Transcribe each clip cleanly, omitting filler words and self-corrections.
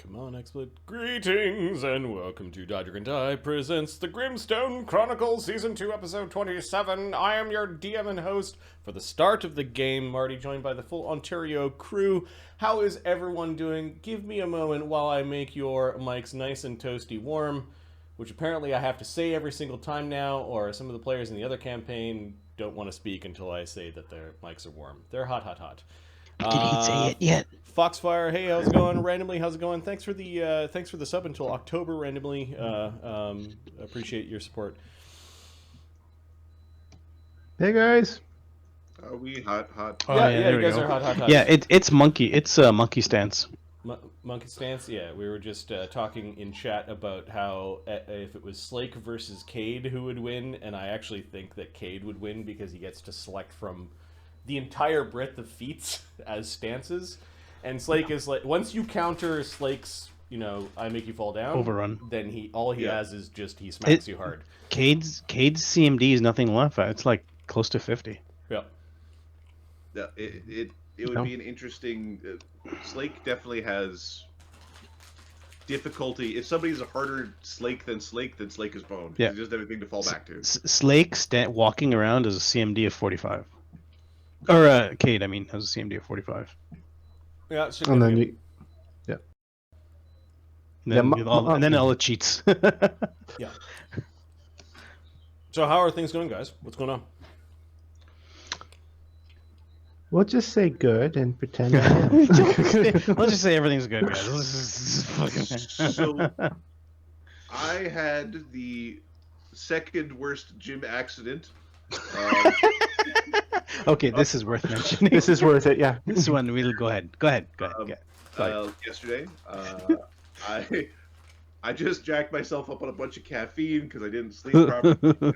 Come on, XSplit. Greetings and welcome to Dodger and Die presents the Grimstone Chronicles Season 2, Episode 27. I am your DM and host for the start of the game, Marty, joined by the full Ontario crew. How is everyone doing? Give me a moment while I make your mics nice and toasty warm, which apparently I have to say every single time now, or some of the players in the other campaign don't want to speak until I say that their mics are warm. They're hot, hot, hot. Didn't he say it yet? Foxfire, hey, how's it going? Randomly, how's it going? Thanks for the sub until October. Randomly, appreciate your support. Hey guys. Are we hot? Oh, yeah, you guys are hot. Yeah, it's monkey stance. Monkey stance. Yeah, we were just talking in chat about how if it was Slake versus Cade, who would win, and I actually think that Cade would win because he gets to select from the entire breadth of feats as stances, and Slake is like, once you counter Slake's, I make you fall down, Overrun, then he has is just he smacks you hard. Cade's CMD is nothing left. It's like close to 50. Yeah. Yeah, it would be an interesting. Slake definitely has difficulty. If somebody's a harder Slake, then Slake is boned. Yeah, he doesn't have anything to fall back to. Slake walking around as a CMD of 45. Or Cade, I mean, has a CMD of 45. Yeah, And then And then all the cheats. Yeah. So how are things going, guys? What's going on? we'll just say good and pretend I am. Let's just say everything's good, guys. So I had the second worst gym accident. Okay, this is worth mentioning. This is worth it, yeah. This one, we'll go ahead. Go ahead. Yesterday, I just jacked myself up on a bunch of caffeine because I didn't sleep properly.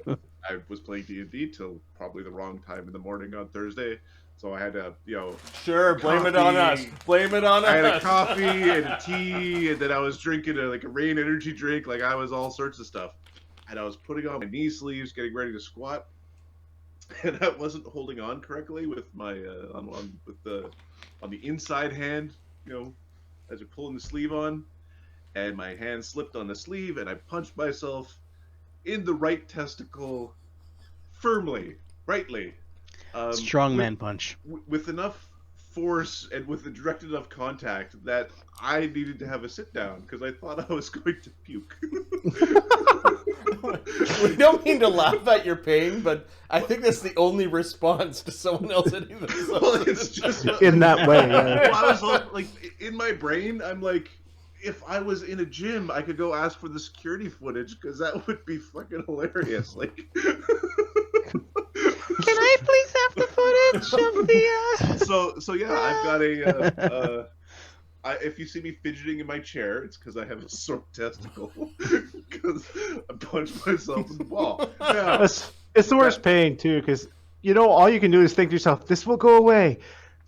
I was playing D&D till probably the wrong time in the morning on Thursday, so I had to, Sure, blame it on us. Blame it on us. I had a coffee and a tea, and then I was drinking a Rain energy drink. Like, I was all sorts of stuff, and I was putting on my knee sleeves, getting ready to squat, and I wasn't holding on correctly with my on the inside hand, as you're pulling the sleeve on, and my hand slipped on the sleeve, and I punched myself in the right testicle firmly, rightly. Strongman punch. With enough force and with the direct enough contact that I needed to have a sit down because I thought I was going to puke. We don't mean to laugh at your pain, but I think that's the only response to someone else hitting themselves. Well, it's just In that way, yeah. Well, I was like, in my brain, I'm like, if I was in a gym, I could go ask for the security footage because that would be fucking hilarious. Like, can I please have the footage of the? So yeah, I've got if you see me fidgeting in my chair, it's because I have a sore testicle because I punched myself in the ball. Yeah. It's the worst pain, too, because, all you can do is think to yourself, this will go away.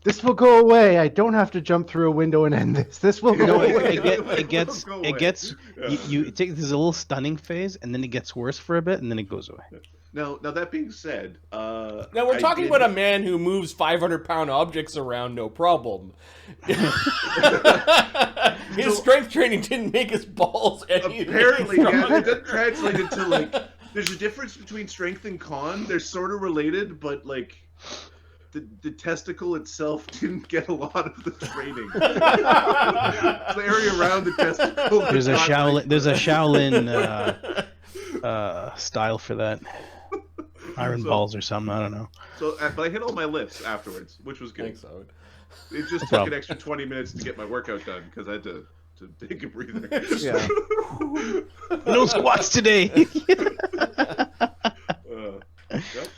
This will go away. I don't have to jump through a window and end this. This will go away. There's a little stunning phase, and then it gets worse for a bit, and then it goes away. Now that being said, now we're talking about a man who moves 500-pound objects around, no problem. His strength training didn't make his balls any apparently, yeah, that translated to there's a difference between strength and con. They're sort of related, but the testicle itself didn't get a lot of the training. The area around the testicle. There's a Shaolin style for that. Iron balls or something. I don't know. So, but I hit all my lifts afterwards, which was good. Thanks, Owen. It just took an extra 20 minutes to get my workout done because I had to take a breather. Yeah. No squats today. Yep.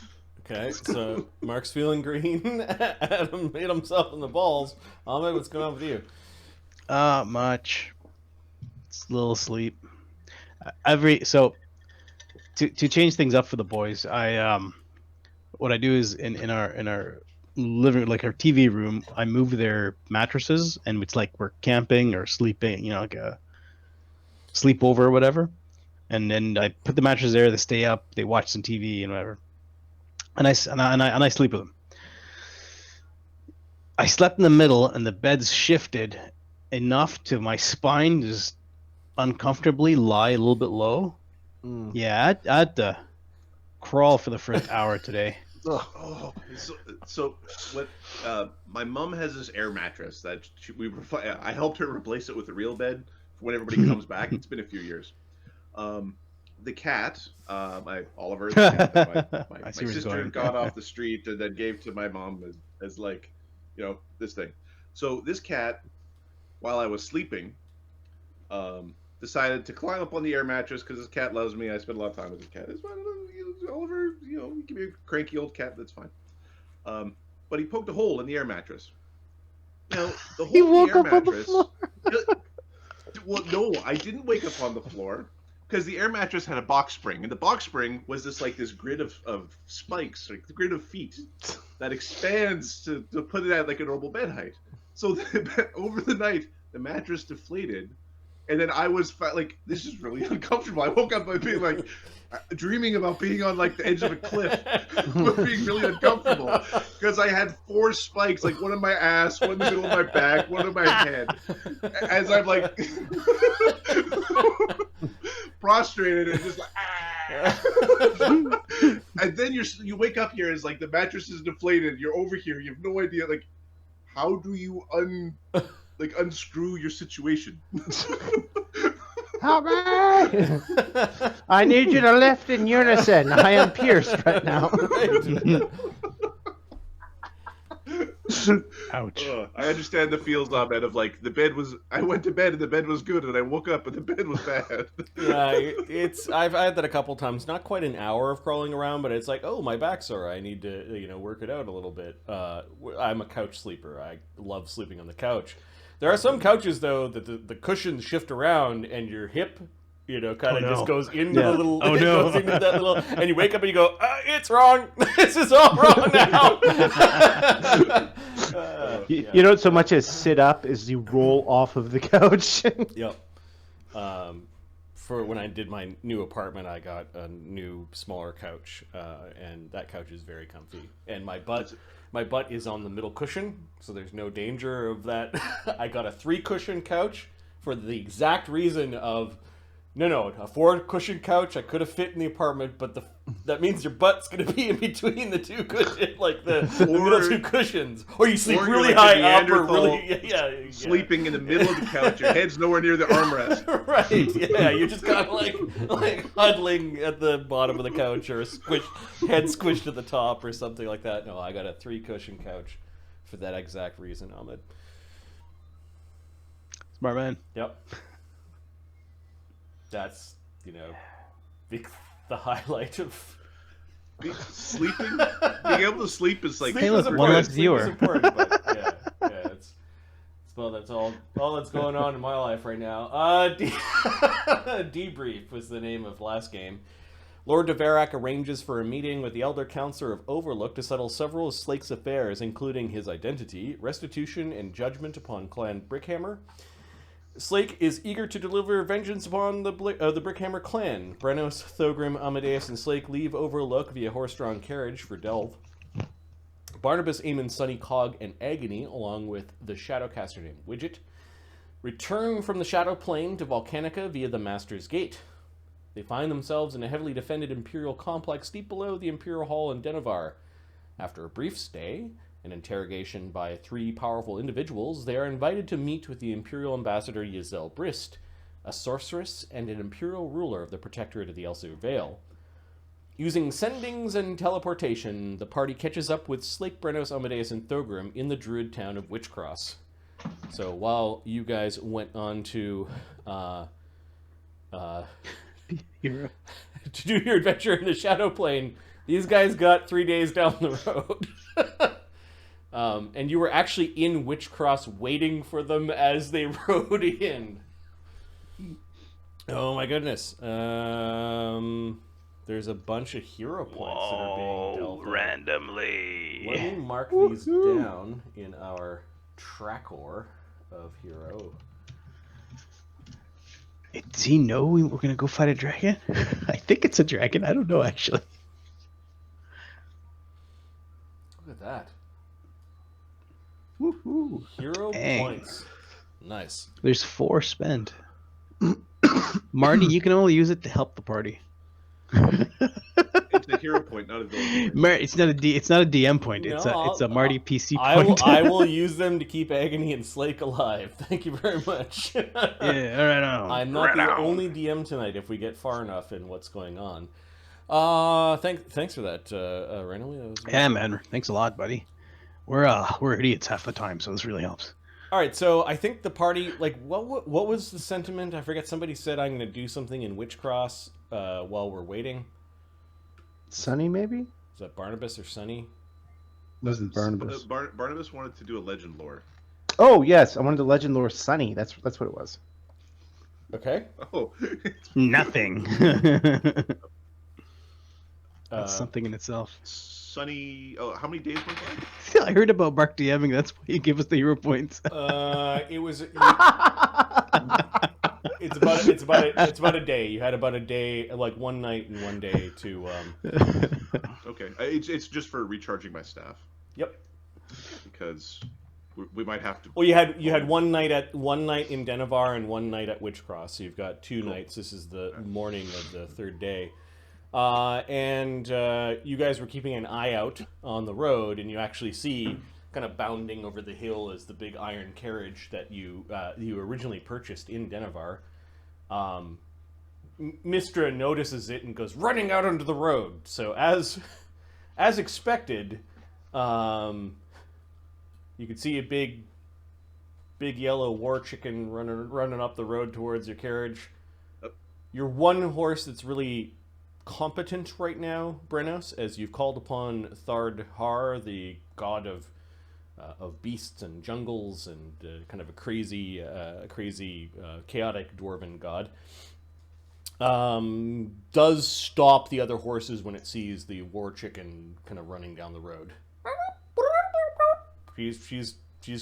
Okay, so Mark's feeling green. Adam hit himself in the balls. Ahmed, what's going on with you? Much. It's a little sleep. To change things up for the boys, what I do is in our living, like our TV room, I move their mattresses, and it's like we're camping or sleeping, like a sleepover or whatever. And then I put the mattresses there, they stay up, they watch some TV and whatever. And I sleep with them. I slept in the middle, and the beds shifted, enough to my spine just uncomfortably lie a little bit low. Yeah, I had to crawl for the first hour today. Oh, so what? My mom has this air mattress that I helped her replace it with a real bed for when everybody comes back. It's been a few years. The cat, Oliver, the cat that my sister got off the street and then gave to my mom as like, this thing. So this cat, while I was sleeping, decided to climb up on the air mattress because this cat loves me. I spend a lot of time with this cat. It's fine. Oliver, you can be a cranky old cat. That's fine. But he poked a hole in the air mattress. Now, the hole He in woke the air up on the mattress. floor. Well, no, I didn't wake up on the floor because the air mattress had a box spring, and the box spring was this grid of spikes, like the grid of feet that expands to put it at like a normal bed height. So over the night, the mattress deflated. And then I was like, this is really uncomfortable. I woke up by being like, dreaming about being on like the edge of a cliff, but being really uncomfortable because I had 4 spikes, like one in my ass, one in the middle of my back, one in my head. As I'm like prostrated and just like, and then you wake up here as like the mattress is deflated. You're over here. You have no idea like how do you unscrew your situation. Help me! I need you to lift in unison. I am pierced right now. Ouch. I understand the feels of it, of like I went to bed and the bed was good and I woke up and the bed was bad. Yeah, I've had that a couple times. Not quite an hour of crawling around, but it's like, oh, my back's sore. I need to work it out a little bit. I'm a couch sleeper. I love sleeping on the couch. There are some couches though that the cushions shift around and your hip, just goes into the little. Goes into that little, and you wake up and you go, "It's wrong. This is all wrong now." You don't so much as sit up as you roll off of the couch. Yep. For when I did my new apartment, I got a new smaller couch, and that couch is very comfy. And my butt is on the middle cushion, so there's no danger of that. I got a 3-cushion couch for the exact reason of, a 4-cushion couch I could have fit in the apartment, but that means your butt's going to be in between the 2 cushions, like the middle 2 cushions, or you sleep really high up, or really sleeping in the middle of the couch. Your head's nowhere near the armrest. Right? Yeah, you're just kind of like huddling at the bottom of the couch, or head squished at the top, or something like that. No, I got a 3-cushion couch for that exact reason, Ahmed. Smart man. Yep. That's the highlight of sleeping. Being able to sleep is like hey, look, one less viewer. Important, but that's all that's going on in my life right now. Debrief was the name of last game. Lord Deverak arranges for a meeting with the Elder Counselor of Overlook to settle several of Slake's affairs, including his identity, restitution, and judgment upon Clan Brickhammer. Slake is eager to deliver vengeance upon the Brickhammer clan. Brennos, Thogrim, Amadeus, and Slake leave Overlook via horse-drawn carriage for Delve. Barnabas, Eamon, Sunny, Cog, and Agony, along with the Shadowcaster named Widget, return from the Shadow Plane to Volcanica via the Master's Gate. They find themselves in a heavily defended Imperial complex deep below the Imperial Hall in Denovar. After a brief stay, an interrogation by 3 powerful individuals, they are invited to meet with the Imperial Ambassador Ysel Brist, a sorceress and an Imperial ruler of the Protectorate of the Elser Vale. Using sendings and teleportation, the party catches up with Slake, Brennos, Amadeus, and Thogrim in the druid town of Witchcross. So while you guys went on to Hero. to do your adventure in the Shadow Plane, these guys got 3 days down the road. And you were actually in Witchcross waiting for them as they rode in. Oh my goodness. There's a bunch of hero points that are being dealt randomly. Let me mark these down in our tracker of hero. Does he know we're going to go fight a dragon? I think it's a dragon. I don't know, actually. Look at that. Woohoo. Hero Dang. points. Nice. There's 4 spent. Marty, you can only use it to help the party. It's a hero point, not a villain point. It's not a DM point. No, It's a Marty PC I point. will use them to keep Agony and Slake alive. Thank you very much. Yeah, all right on. I'm not the only DM tonight if we get far enough in what's going on. Thanks for that, Reno. Yeah, man. Thanks a lot, buddy. We're idiots half the time, so this really helps. All right, so I think the party, like, what was the sentiment? I forget. Somebody said I'm going to do something in Witchcross while we're waiting. Sunny, maybe? Is that Barnabas or Sunny? Wasn't Barnabas. Barnabas wanted to do a legend lore. Oh yes, I wanted the legend lore Sunny. That's what it was. Okay. Oh, Nothing. That's something in itself. Sunny. Oh, how many days went by? I heard about Mark DMing. That's why you give us the hero points. It was. It's about a day. You had about a day, like one night and one day to. Okay, it's just for recharging my staff. Yep. Because we might have to. Well, you had one night in Denevar and one night at Witchcross, so you've got 2 nights. This is the morning of the 3rd day. And you guys were keeping an eye out on the road, and you actually see, kind of bounding over the hill, is the big iron carriage that you originally purchased in Denevar. Mistra notices it and goes running out onto the road. So as expected, you could see a big yellow war chicken running up the road towards your carriage. Your one horse that's really competent right now, Brennos, as you've called upon Thard Har, the god of beasts and jungles and kind of a crazy, chaotic dwarven god, does stop the other horses when it sees the war chicken kind of running down the road. She's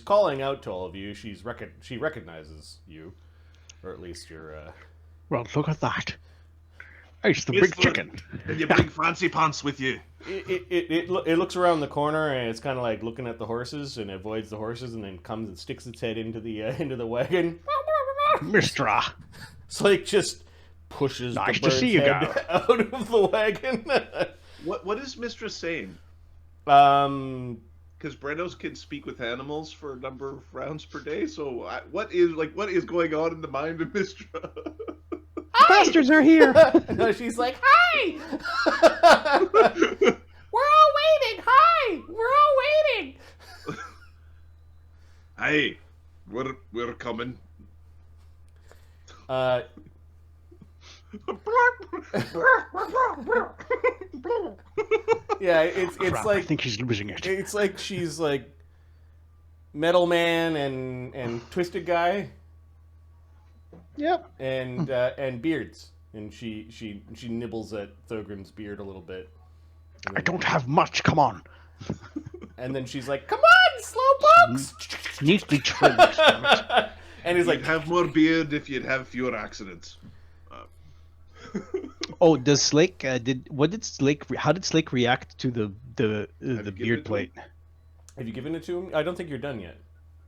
calling out to all of you. She recognizes you, or at least your. Well, look at that. It's the big chicken. And your big fancy pants with you. It looks around the corner and it's kind of like looking at the horses and avoids the horses and then comes and sticks its head into the wagon. Mistra. Slake just pushes Nice the to bird's see you, head guy. out of the wagon. What is Mistress saying? Because Brennos can speak with animals for a number of rounds per day. So what is going on in the mind of Mistra? Bastards are here. No, she's like, hi. We're all waiting. Hi, we're all waiting. Hey, we're coming. Yeah, it's Crap, like I think she's losing it. it's like she's like Metal Man and Twisted Guy. Yep. And beards, and she nibbles at Thogrim's beard a little bit. I don't have much. Come on. And then she's like, "Come on, slowpokes!" Neatly trimmed. And he's like, You'd have more beard if you'd have fewer accidents. Oh, does Slake? How did Slake react to the given beard it to plate? "Have you given it to him?" I don't think you're done yet.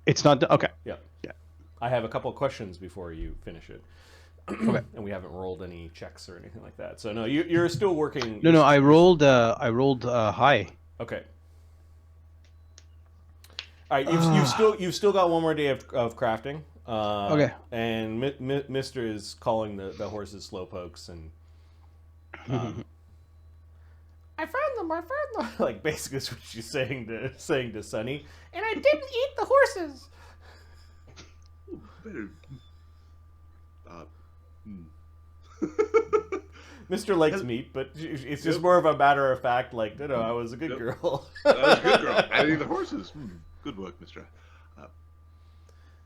It's not okay. Yeah. Yeah. I have a couple questions before you finish it. Okay. And we haven't rolled any checks or anything like that. So no, you're still working. No, I rolled high. Okay. All right, you've still got one more day of crafting. Okay. And Mister is calling the horses slowpokes and. I found them. Like basically, that's what she's saying to Sunny. And I didn't eat the horses. Better. Mister likes meat, but it's just more of a matter of fact. Like, no, I was a good girl. That was a good girl. I need the horses. Good work, Mister.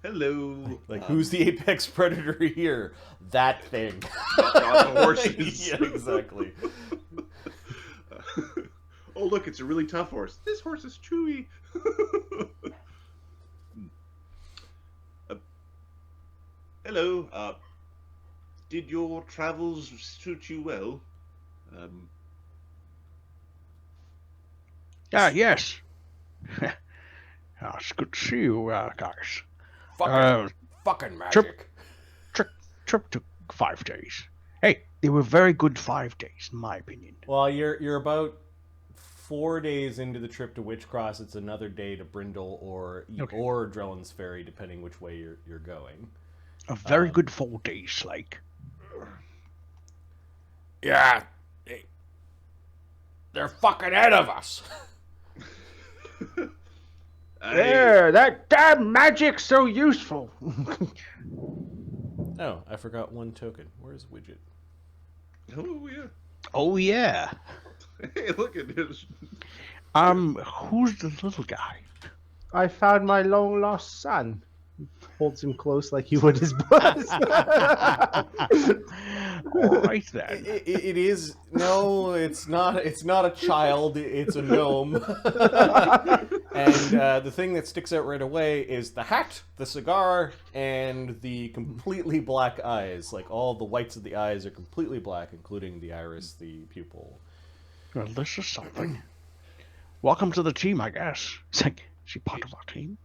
Hello. Like, who's the apex predator here? That thing. Not the horses. Yeah, exactly. Oh, look, it's a really tough horse. This horse is chewy. Hello. Did your travels suit you well? Yes. It's good to see you guys. Fucking fucking magic. Trip took 5 days. Hey, they were very good 5 days, in my opinion. Well, you're about 4 days into the trip to Witchcross. It's another day to Brindle or Drellin's Ferry, depending which way you're going. A very good 4 days, Slake. Yeah. They're fucking ahead of us. There, that damn magic's so useful. Oh, I forgot one token. Where's Widget? Oh yeah. Oh, yeah. Hey, look at this. Who's the little guy? I found my long lost son. He holds him close like he would his brothers. All right, then. It is... No, it's not a child. It's a gnome. And the thing that sticks out right away is the hat, the cigar, and the completely black eyes. Like, all the whites of the eyes are completely black, including the iris, the pupil. Well, this is something. Welcome to the team, I guess. It's like, is she part of our team?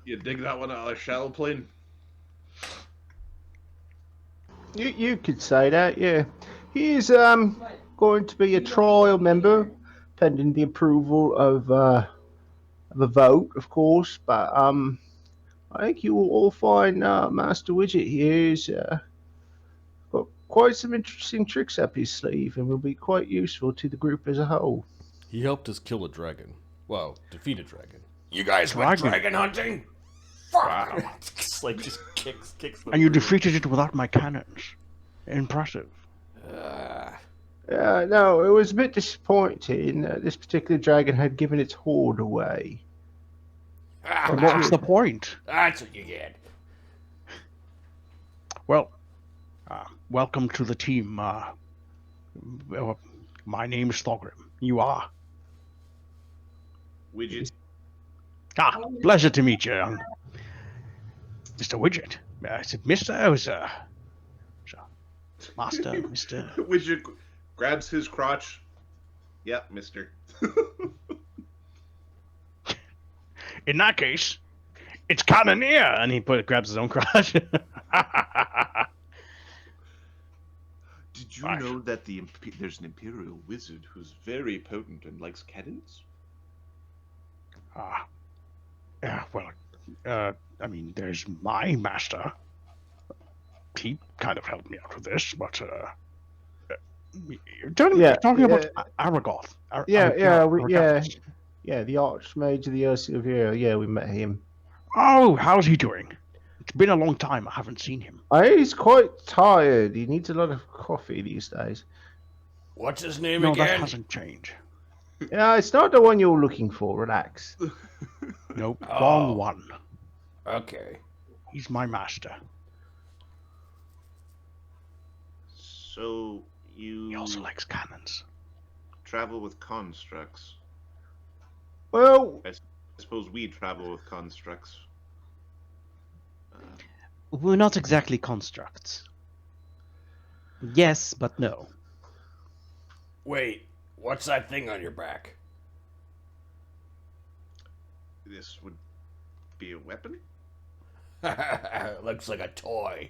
You dig that one out of the shallow plane? You could say that, yeah. He's going to be a trial member, pending the approval of a vote, of course. But I think you will all find Master Widget here is got quite some interesting tricks up his sleeve, and will be quite useful to the group as a whole. He helped us kill a dragon. Well, defeat a dragon. You guys went dragon hunting? Fuck! Slake just kicks the And you room. defeated it without my cannons. Impressive. No, it was a bit disappointing. This particular dragon had given its hoard away. And what was the point? That's what you get. Well, welcome to the team. My name is Thorgrim. You are? Widget. Pleasure to meet you, Mr. Widget. I said, Mr. I was, Master, Mr. Widget grabs his crotch. Yep, mister. In that case, it's Carnath, and he grabs his own crotch. Did you know that there's an imperial wizard who's very potent and likes cannons? Yeah, well, I mean, there's my master. He kind of helped me out with this, but you're talking about Aragoth. Yeah, the Archmage of the Ursula. Yeah, we met him. Oh, how's he doing? It's been a long time. I haven't seen him. He's quite tired. He needs a lot of coffee these days. What's his name No, again? that hasn't changed. Yeah, it's not the one you're looking for. Relax. Nope, wrong one. Okay. He's my master. So you He also likes cannons. travel with constructs. Well, I suppose we travel with constructs. We're not exactly constructs. Yes, but no. Wait, what's that thing on your back? This would be a weapon? Looks like a toy.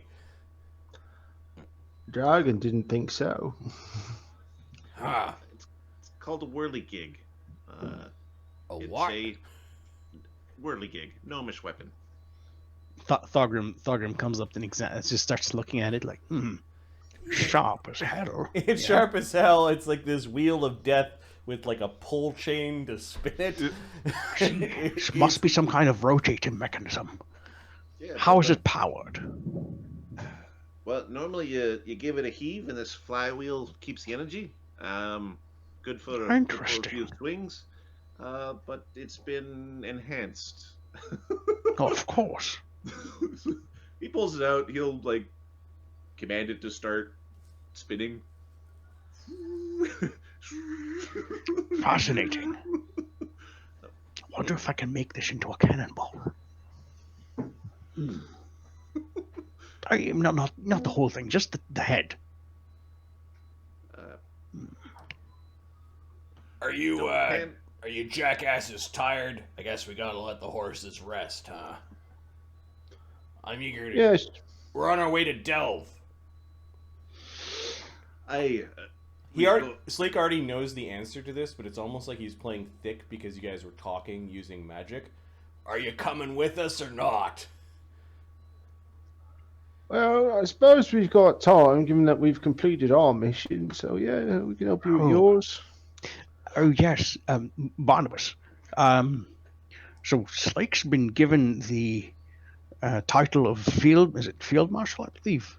Dragon didn't think so. Huh. It's called a whirligig. A It's what? a whirligig, gnomish weapon. Thorgrim comes up and just starts looking at it like, sharp as hell. It's sharp as hell. It's like this wheel of death with like a pull chain to spin it. It must be some kind of rotating mechanism. Yeah, How is it powered? Well, normally you give it a heave and this flywheel keeps the energy. Good for a few swings. But it's been enhanced. Oh, of course. He pulls it out. He'll like command it to start spinning. Fascinating. I wonder if I can make this into a cannonball. Not the whole thing, just the head. Are you jackasses tired? I guess we gotta let the horses rest, huh? I'm eager to... Yes. We're on our way to Delve. Slake already knows the answer to this, but it's almost like he's playing thick because you guys were talking using magic. Are you coming with us or not? Well, I suppose we've got time, given that we've completed our mission. So yeah, we can help you with yours. Oh yes, Barnabas. So Slake's been given the title of field marshal, I believe,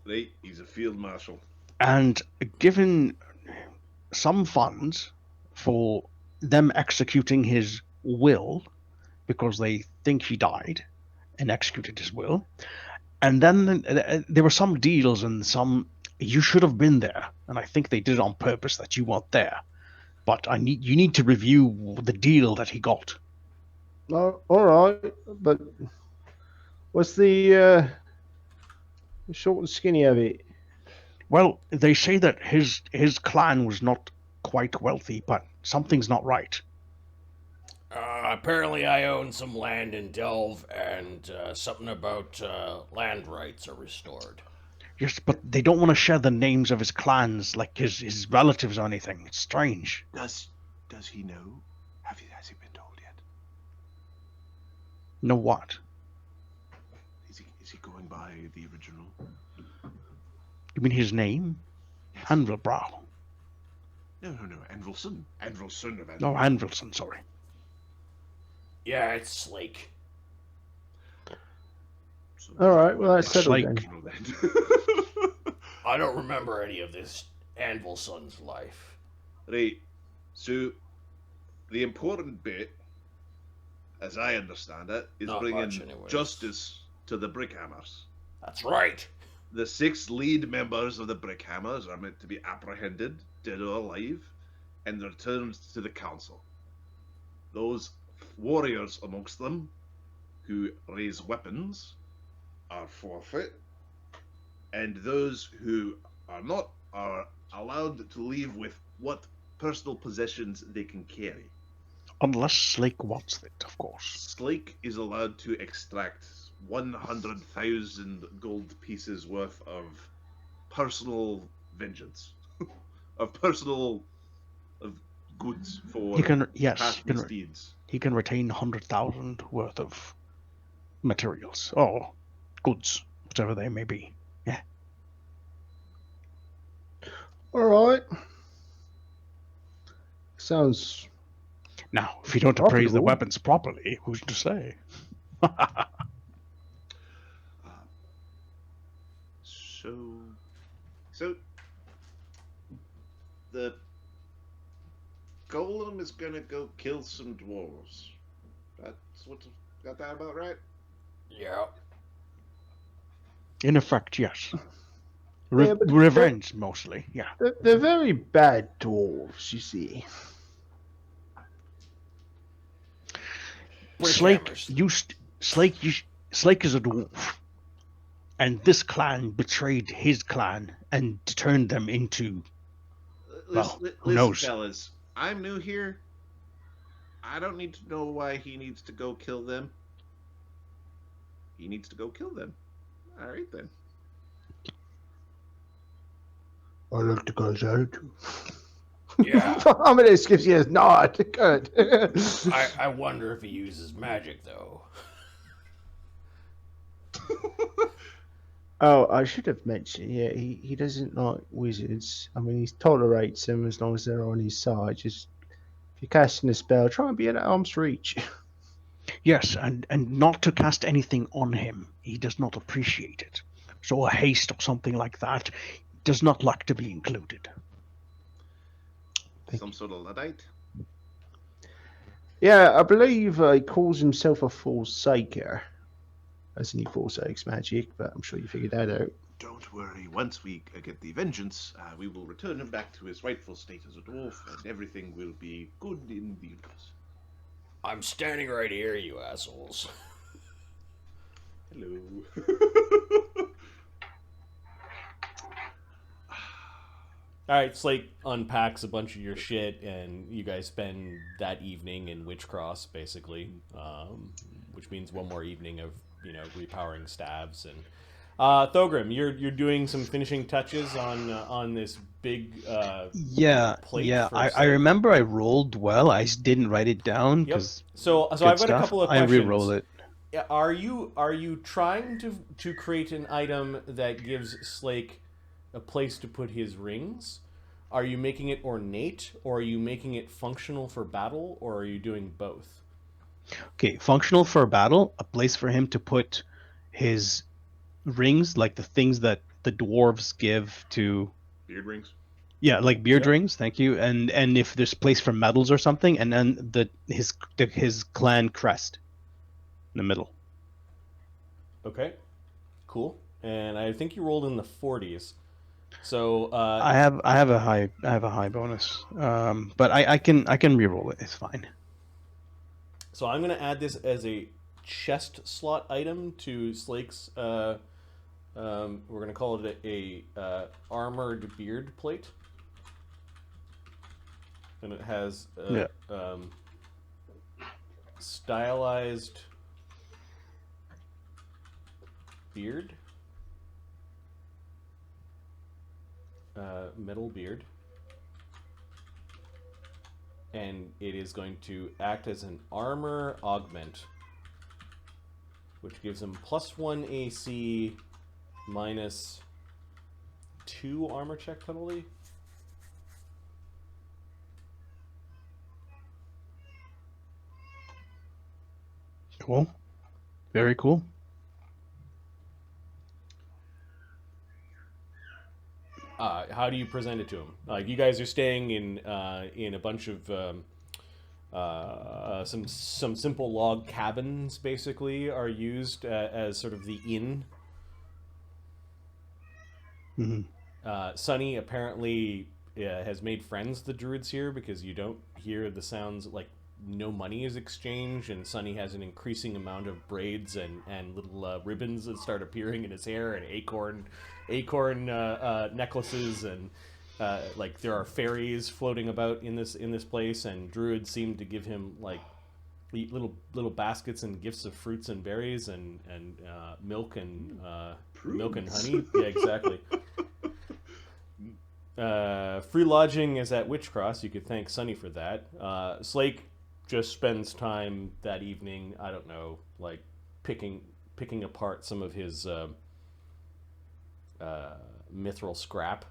Right, he's a field marshal. and given some funds for them executing his will because they think he died and executed his will. And then there were some deals and some you should have been there, and I think they did it on purpose that you weren't there. But you need to review the deal that he got. All right, but what's the short and skinny of it? Well, they say that his clan was not quite wealthy, but something's not right. Apparently I own some land in Delve, and something about land rights are restored. Yes, but they don't want to share the names of his clans, like his relatives or anything. It's strange. Does he know? Has he been told yet? Know what? Is he going by the original? You mean his name? Yes. Anvilbrow. No, Anvilson. Anvilson of Anvilson. No, Anvilson, sorry. Yeah, it's Slake. So, All right, well that's settled Slake. then. I don't remember any of this Anvilson's life. Right, so the important bit, as I understand it, is Not bringing much anyways. justice to the Brickhammers. That's right. The 6 lead members of the Brickhammers are meant to be apprehended, dead or alive, and returned to the council. Those warriors amongst them who raise weapons are forfeit, and those who are not are allowed to leave with what personal possessions they can carry. Unless Slake wants it, of course. Slake is allowed to extract 100,000 gold pieces worth of personal vengeance, of goods for He can, past he can, misdeeds. he can retain 100,000 worth of materials or goods, whatever they may be. Yeah. All right. Sounds. Now, if you don't appraise the Profitable. weapons properly, who's to say? So the golem is gonna go kill some dwarves. Got that about right? Yeah. In effect, yes. Yeah, but- Revenge, mostly, yeah. They're very bad dwarves, you see. Slake is a dwarf, and this clan betrayed his clan and turned them into. Well, who Listen, knows? fellas, I'm new here. I don't need to know why he needs to go kill them. He needs to go kill them. All right then. I like to go out. Yeah. Ominous gives you a nod. Good. I wonder if he uses magic, though. Oh, I should have mentioned, yeah, he doesn't like wizards. I mean, he tolerates them as long as they're on his side. Just, if you're casting a spell, try and be at arm's reach. Yes, and not to cast anything on him. He does not appreciate it. So a haste or something like that does not like to be included. Some sort of Luddite. Yeah, I believe he calls himself a Forsaker. Doesn't he forsakes magic, but I'm sure you figured that out. Don't worry. Once we get the vengeance, we will return him back to his rightful state as a dwarf, and everything will be good in the universe. I'm standing right here, you assholes. Hello. Alright, Slake unpacks a bunch of your shit, and you guys spend that evening in Witchcross, basically. Which means one more evening of repowering staves and. Thogrim, you're doing some finishing touches on this big plate. I remember I rolled well. I just didn't write it down because so I've got a couple of questions. I re-roll it. Are you trying to create an item that gives Slake a place to put his rings? Are you making it ornate, or are you making it functional for battle, or are you doing both? Okay, functional for battle, a place for him to put his rings, like the things that the dwarves give to Beard rings. Yeah, like beard rings. Thank you. And if there's place for medals or something, and then his clan crest in the middle. Okay, cool. And I think you rolled in the 40s. So I have a high bonus. But I can reroll it. It's fine. So I'm gonna add this as a chest slot item to Slake's. We're going to call it a armored beard plate. And it has stylized beard. Metal beard. And it is going to act as an armor augment, which gives him +1 AC... -2 armor check penalty. Cool. Very cool. How do you present it to him? Like, you guys are staying in a bunch of some simple log cabins. Basically, are used as sort of the inn. Mm-hmm. Sunny apparently has made friends with the druids here, because you don't hear the sounds, like no money is exchanged, and Sunny has an increasing amount of braids and little ribbons that start appearing in his hair, and acorn necklaces, and like there are fairies floating about in this place, and druids seem to give him like little baskets and gifts of fruits and berries and milk and honey. Yeah, exactly. Free lodging is at Witchcross. You could thank Sunny for that. Slake just spends time that evening, I don't know, like picking apart some of his mithril scrap,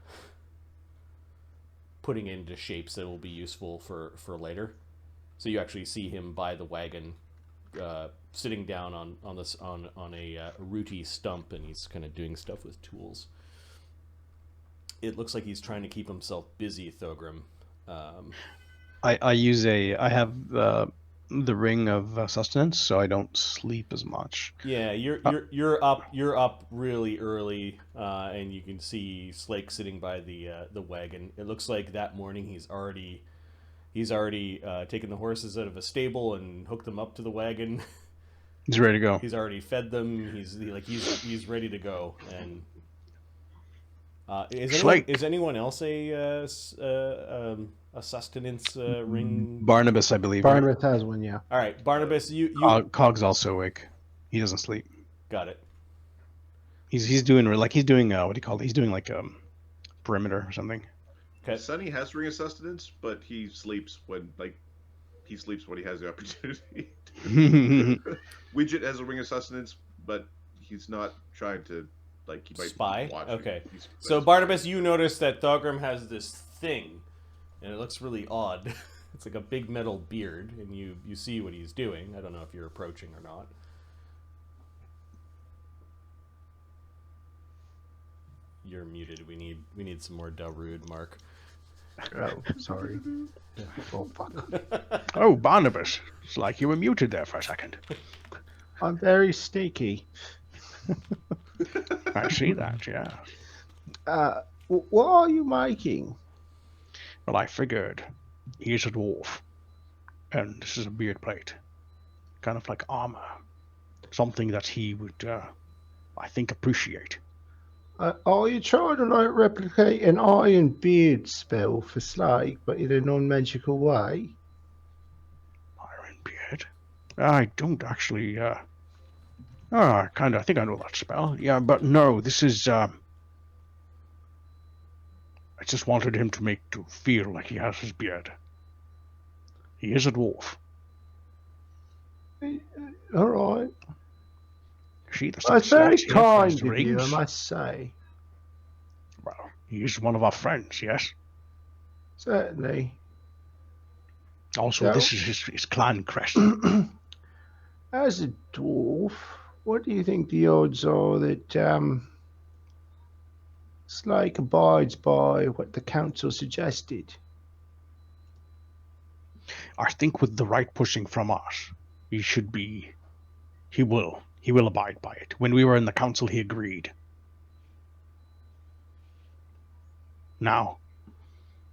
putting it into shapes that will be useful for later. So you actually see him by the wagon, sitting down on a rooty stump, and he's kind of doing stuff with tools. It looks like he's trying to keep himself busy, Thogrim. I have the ring of sustenance, so I don't sleep as much. Yeah, you're up really early, and you can see Slake sitting by the wagon. It looks like that morning he's already taken the horses out of a stable and hooked them up to the wagon. He's ready to go. He's already fed them. He's ready to go. And is anyone else a sustenance ring? Barnabas, I believe. Barnabas has one, yeah. All right, Barnabas, you Cog's also awake. He doesn't sleep. Got it. He's doing what do you call it? He's doing like perimeter or something. Okay. Sunny has ring of sustenance, but he sleeps when he has the opportunity. Widget has a ring of sustenance, but he's not trying to he might spy. Watch okay. So Barnabas, you notice that Thogrim has this thing, and it looks really odd. It's like a big metal beard, and you see what he's doing. I don't know if you're approaching or not. You're muted. We need some more Darude, Mark. Oh, sorry. Oh, fuck. Oh, Barnabas. It's like you were muted there for a second. I'm very sneaky. I see that, yeah. What are you making? Well, I figured he's a dwarf, and this is a beard plate. Kind of like armor. Something that he would, I think, appreciate. Are you trying to replicate an iron beard spell for Slake, but in a non-magical way? Iron beard? I don't actually, I think I know that spell. Yeah, but no, this is, I just wanted him to feel like he has his beard. He is a dwarf. All right. See, there's Well, it's some very slots here for kind his of you, I rings. must say. Well, he is one of our friends, yes. Certainly. Also, So- this is his clan crest. As a dwarf, what do you think the odds are that Slake abides by what the council suggested? I think with the right pushing from us, he will abide by it. When we were in the council, he agreed. Now,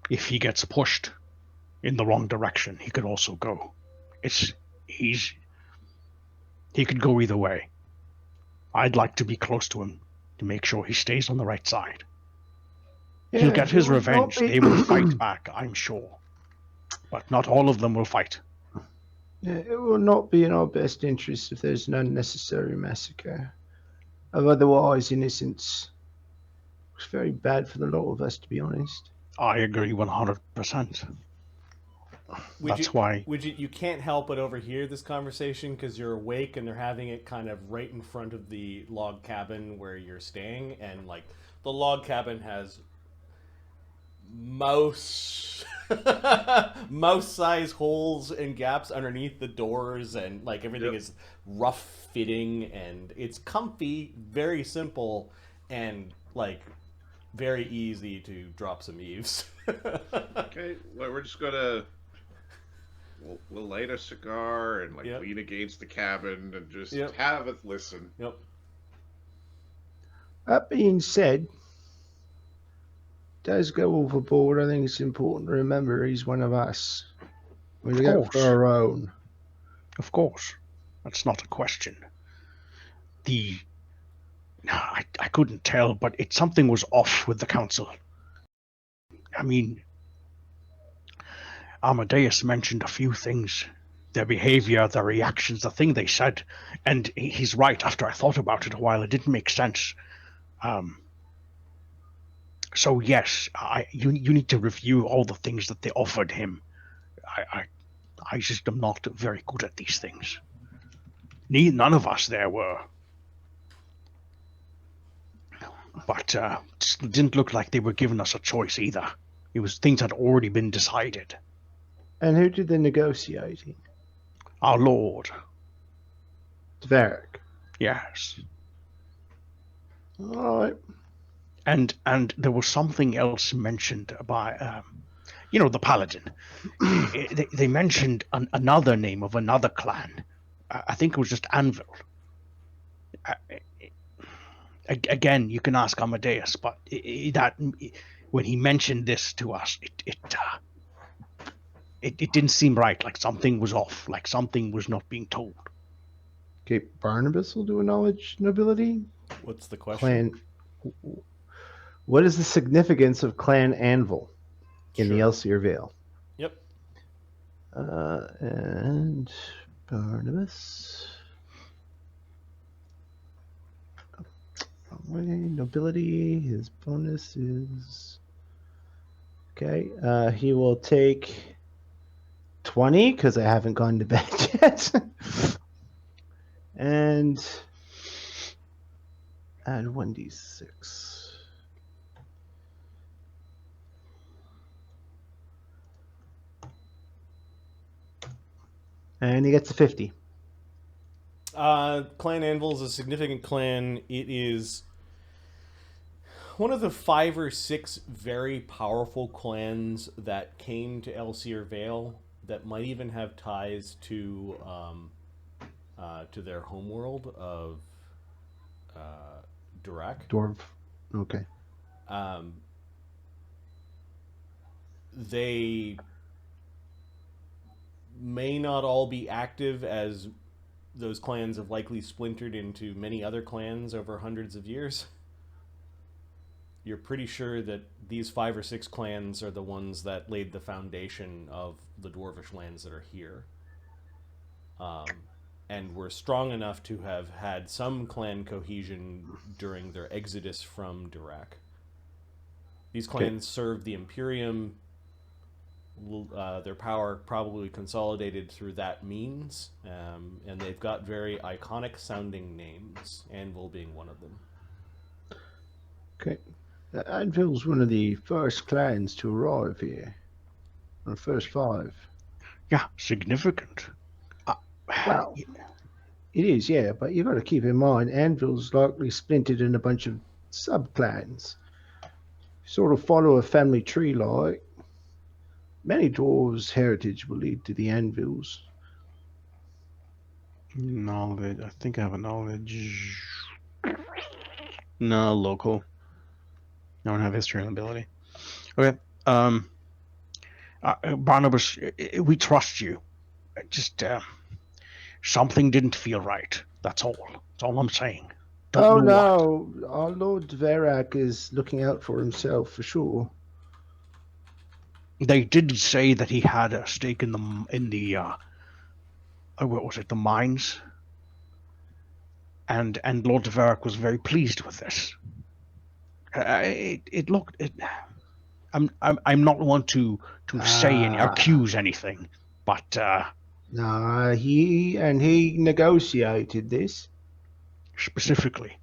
if he gets pushed in the wrong direction, he could also go. He could go either way. I'd like to be close to him to make sure he stays on the right side. He'll get his revenge. They will fight back, I'm sure. But not all of them will fight. Yeah, it will not be in our best interest if there's an unnecessary massacre of otherwise innocents. It's very bad for the lot of us, to be honest. I agree 100%. That's why. You can't help but overhear this conversation because you're awake and they're having it kind of right in front of the log cabin where you're staying, and like the log cabin has mouse size holes and gaps underneath the doors, and like everything is rough fitting, and it's comfy, very simple, and like very easy to drop some eaves. Okay, well, we're just gonna we'll light a cigar and like Yep. lean against the cabin and just Yep. have it listen. Yep. That being said, does go overboard. I think it's important to remember he's one of us. We look out for course. our own. Of course. That's not a question. I couldn't tell, but something was off with the council. I mean, Amadeus mentioned a few things. Their behavior, their reactions, the thing they said. And he's right. After I thought about it a while, it didn't make sense. So yes, you need to review all the things that they offered him. I just am not very good at these things. None of us there were. But it didn't look like they were giving us a choice either. It was things had already been decided. And who did the negotiating? Our Lord. Varric. Yes. All right. And there was something else mentioned by, the paladin. They mentioned another name of another clan. I think it was just Anvil. Again, you can ask Amadeus, but that when he mentioned this to us, it didn't seem right. Like something was off. Like something was not being told. Okay, Barnabas will do a knowledge nobility. What's the question? Clan. What is the significance of Clan Anvil in the Sure. Elsier Vale? Yep. And Barnabas. Nobility, his bonus is okay. He will take 20 because I haven't gone to bed yet, and add 1d6. And he gets a 50. Clan Anvil is a significant clan. It is one of the 5 or 6 very powerful clans that came to Elsier Vale that might even have ties to their homeworld of Durac. Dwarf. Okay. They may not all be active, as those clans have likely splintered into many other clans over hundreds of years. You're pretty sure that these 5 or 6 clans are the ones that laid the foundation of the dwarvish lands that are here. and were strong enough to have had some clan cohesion during their exodus from Durac. These clans served the Imperium. Their power probably consolidated through that means, and they've got very iconic sounding names, Anvil being one of them. Okay. Anvil's one of the first clans to arrive here. The first 5. Yeah, significant. Well, it is, yeah, but you've got to keep in mind Anvil's likely splintered in a bunch of sub-clans. Sort of follow a family tree like. Many dwarves' heritage will lead to the Anvils. Knowledge. I think I have a knowledge. No, local. I don't have history and ability. Okay. Barnabas, we trust you. Just something didn't feel right. That's all. That's all I'm saying. Don't know what. No, our Lord Verak is looking out for himself for sure. They did say that he had a stake in the what was it, the mines? And Lord Verak was very pleased with this. I'm not one to say any, accuse anything, but No, he negotiated this. specifically,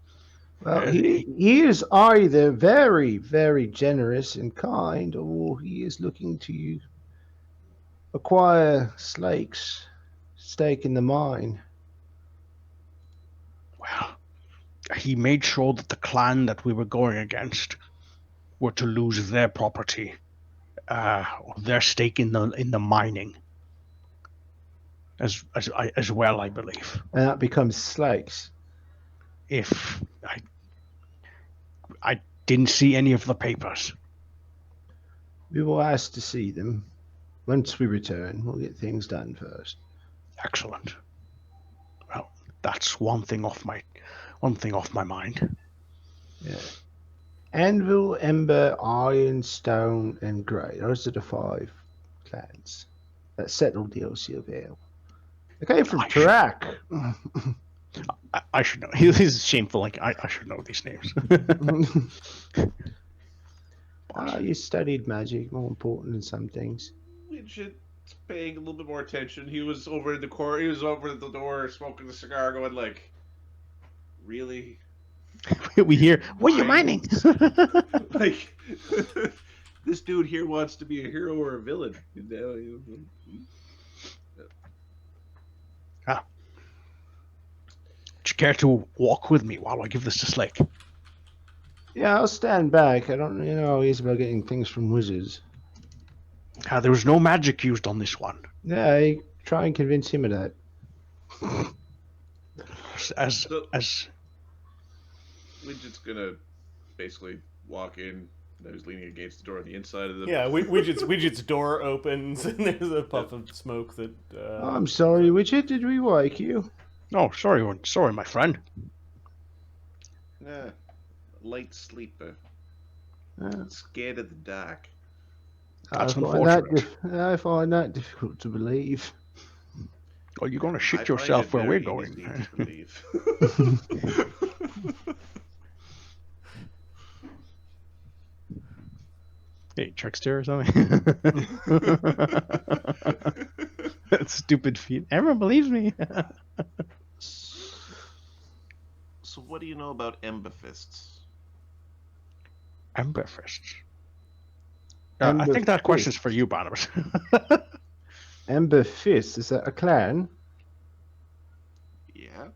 Well, he is either very, very generous and kind, or he is looking to acquire Slake's stake in the mine. well, he made sure that the clan that we were going against were to lose their property, their stake in the mining, as well, I believe. And that becomes Slake's. If I didn't see any of the papers. We will ask to see them. Once we return, we'll get things done first. Excellent. Well, that's one thing off my mind. Yeah. Anvil, Ember, Iron, Stone, and Grey. Those are the 5 clans that settled the Osia Vale. They came from Tarak. I should know. This is shameful. Like I should know these names. You studied magic, more important than some things. Widget's paying a little bit more attention. He was over in the corner. He was over at the door smoking a cigar, going like, "Really? We hear, what are you mining? Like, this dude here wants to be a hero or a villain." You know? Would you care to walk with me while I give this to Slake? Yeah, I'll stand back. I don't know how he is about getting things from wizards. There was no magic used on this one. Yeah, try and convince him of that. As Widget's gonna basically walk in. He's leaning against the door on the inside of the. Yeah, Widget's door opens and there's a puff of smoke that. I'm sorry, Widget. Did we wake you? Oh, sorry, my friend. Light sleeper. Yeah. Scared of the dark. That's I find that difficult to believe. Well, you're going to shit I yourself find where it we're very going. easy to believe. Hey, trickster or something? That stupid feat. Everyone believes me. So what do you know about Ember Fists? Ember Fists. Ember I think that Fist. question's for you, Barnabas. Ember Fist, is that a clan? Yeah.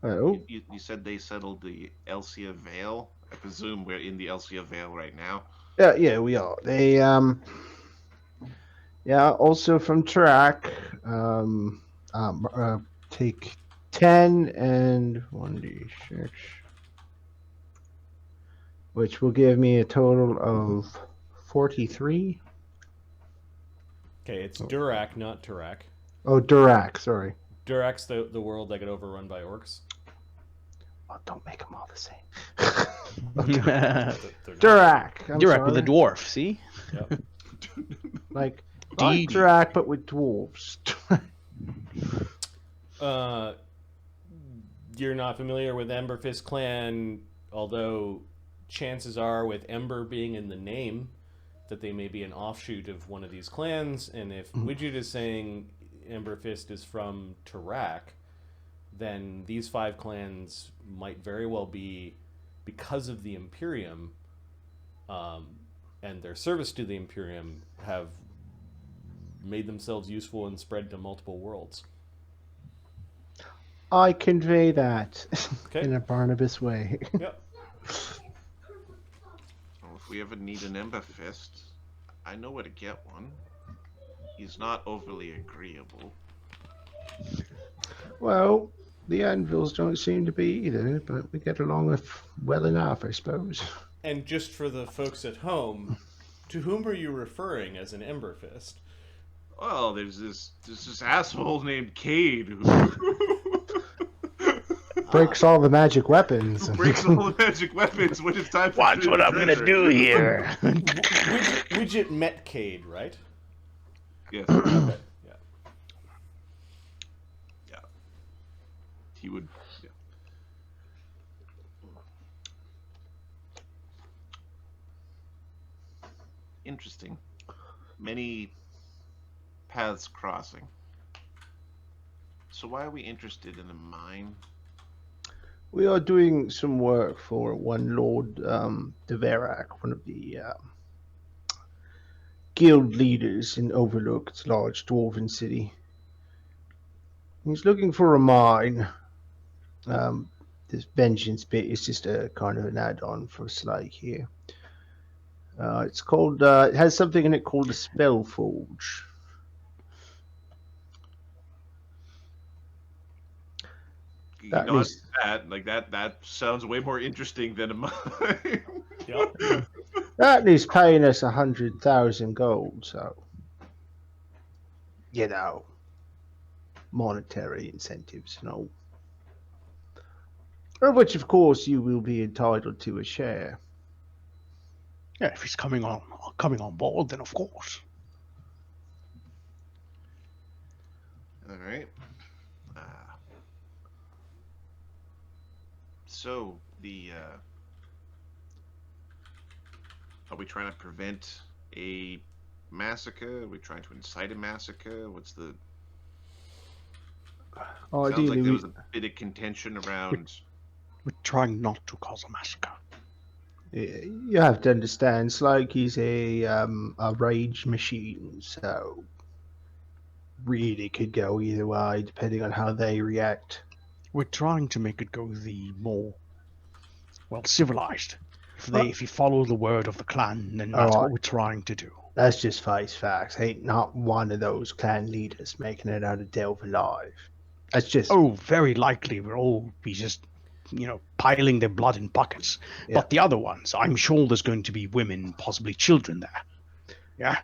Oh, You said they settled the Elsia Vale. I presume we're in the Elsia Vale right now. yeah, we are. They, yeah, also from Tarak, take 10 and 1d6, which will give me a total of 43. Okay, it's Durac, not Tarak. Oh, Durak, sorry. Durac's the world that got overrun by orcs. Oh, don't make them all the same. They're not. Durak. Direct with a dwarf, see? Yep. Like D- Durak, but with dwarves. you're not familiar with Emberfist clan, although chances are with Ember being in the name that they may be an offshoot of one of these clans, and if Widget is saying Emberfist is from Tarak, then these 5 clans might very well be, because of the Imperium and their service to the Imperium, have made themselves useful and spread to multiple worlds. I convey that Okay. in a Barnabas way. Yep. Well, if we ever need an Ember Fist, I know where to get one. He's not overly agreeable. Well, the anvils don't seem to be either, but we get along with well enough, I suppose. And just for the folks at home, to whom are you referring as an Emberfist? Well, there's this asshole named Cade who Breaks all the magic weapons. breaks all the magic weapons when it's time for Watch what I'm gonna do here. Widget met Cade, right? Yes. Okay. Yeah. Yeah. He would. Yeah. Interesting. Many paths crossing. So why are we interested in a mine? We are doing some work for one Lord Deverak, one of the guild leaders in Overlook, it's a large dwarven city. He's looking for a mine. This vengeance bit is just a kind of an add-on for Slake here. It's called, it has something in it called a spell forge. That Not means- that, like that sounds way more interesting than a mine. Yep. That is paying us 100,000 gold, so you know, monetary incentives and all. Of which, of course, you will be entitled to a share. Yeah, if he's coming on board, then of course. All right. So the are we trying to prevent a massacre? Are we trying to incite a massacre? What's the? Oh, Sounds like ideally, there was a bit of contention around. We're trying not to cause a massacre. you have to understand, Slake is a rage machine, so really could go either way depending on how they react. We're trying to make it go the more, well, civilized. If you follow the word of the clan, then that's Alright. what we're trying to do. That's just face facts. Ain't not one of those clan leaders making it out of Delve alive. That's just Oh, very likely we'll all be just, piling their blood in buckets. Yeah. But the other ones, I'm sure there's going to be women, possibly children there. Yeah?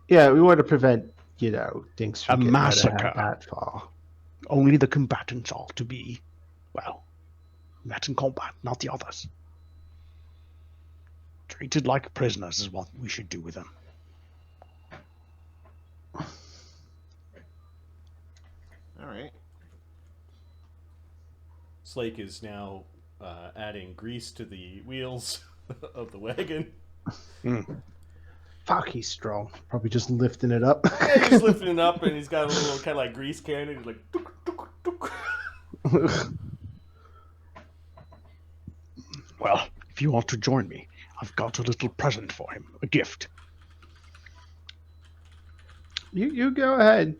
yeah. We want to prevent things from A getting out of massacre. hand that far. Only the combatants are to be, well, met in combat, not the others. Treated like prisoners is what we should do with them. All right. Slake is now adding grease to the wheels of the wagon. Fuck, he's strong. Probably just lifting it up. Yeah, he's lifting it up, and he's got a little kind of like grease cannon. He's like, tuk, tuk, tuk. Well, if you want to join me, I've got a little present for him, a gift. You go ahead.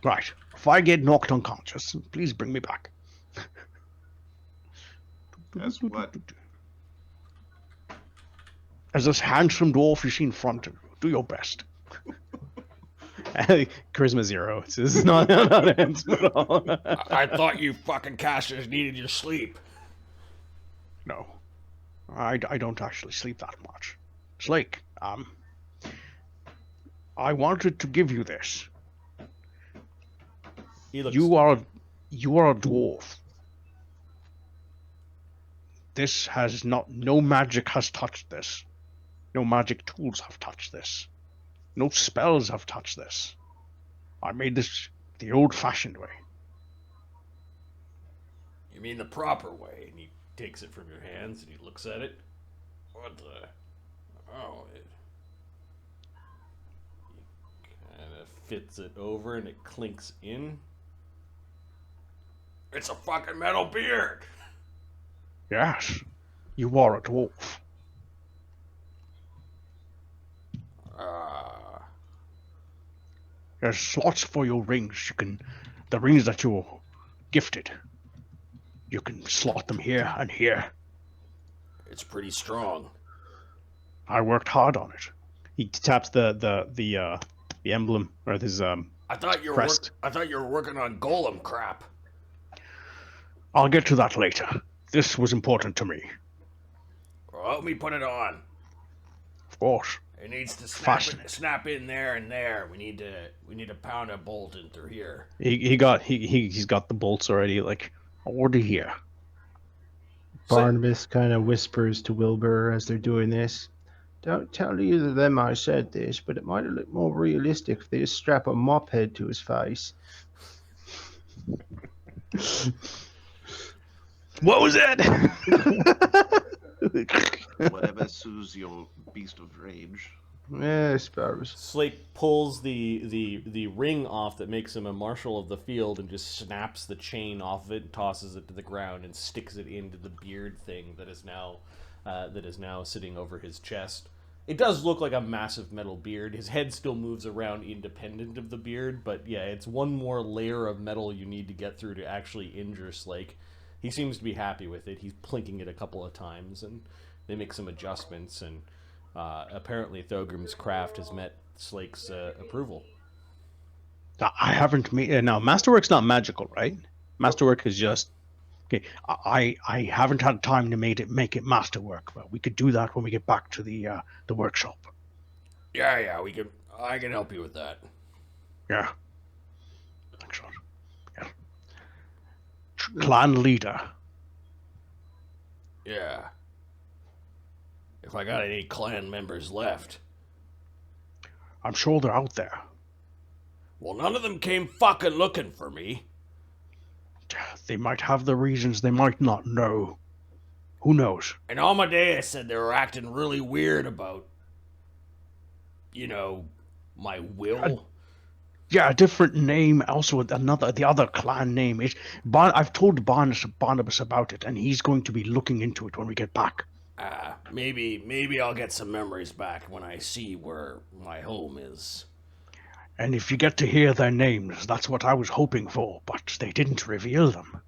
Right. If I get knocked unconscious, please bring me back. That's what. As this handsome dwarf you see in front of you, do your best. Charisma 0. This is not handsome at all. I thought you fucking casters needed your sleep. No. I don't actually sleep that much. Slake, I wanted to give you this. He looks. You are a dwarf. This has no magic has touched this. No magic tools have touched this. No spells have touched this. I made this the old-fashioned way. You mean the proper way? And he takes it from your hands and he looks at it. What the? Oh, it kind of fits it over and it clinks in. It's a fucking metal beard. Yes, you are a dwarf. There's slots for your rings. The rings that you're gifted, you can slot them here and here. It's pretty strong. I worked hard on it. He taps the emblem or his I thought you were crest. I thought you were working on golem crap. I'll get to that later. This was important to me. Well, help me put it on. Of course. It needs to Fasten it. snap in there and there. We need to pound a bolt in through here. He's got the bolts already. Like, Order here. Barnabas kind of whispers to Wilbur as they're doing this. Don't tell either of them I said this, but it might have looked more realistic if they just strap a mop head to his face. what was that? Whatever soothes your beast of rage. Yeah, I suppose. Slake pulls the ring off that makes him a marshal of the field and just snaps the chain off of it and tosses it to the ground and sticks it into the beard thing that is now sitting over his chest. It does look like a massive metal beard. His head still moves around independent of the beard, but yeah, it's one more layer of metal you need to get through to actually injure Slake. He seems to be happy with it. He's plinking it a couple of times, and they make some adjustments, and apparently Thogrim's craft has met Slake's approval. I haven't made. Now, Masterwork's not magical, right? Masterwork is just. Okay, I haven't had time to make it masterwork, but we could do that when we get back to the workshop. Yeah, I can help you with that. Yeah. Excellent. Yeah. Clan leader. Yeah. If I got any clan members left. I'm sure they're out there. Well, none of them came fucking looking for me. They might have the reasons, they might not know. Who knows? And Amadeus said they were acting really weird about, my will. Yeah, a different name. Also, the other clan name is. I've told Barnabas about it, and he's going to be looking into it when we get back. Maybe I'll get some memories back when I see where my home is. And if you get to hear their names, that's what I was hoping for, but they didn't reveal them.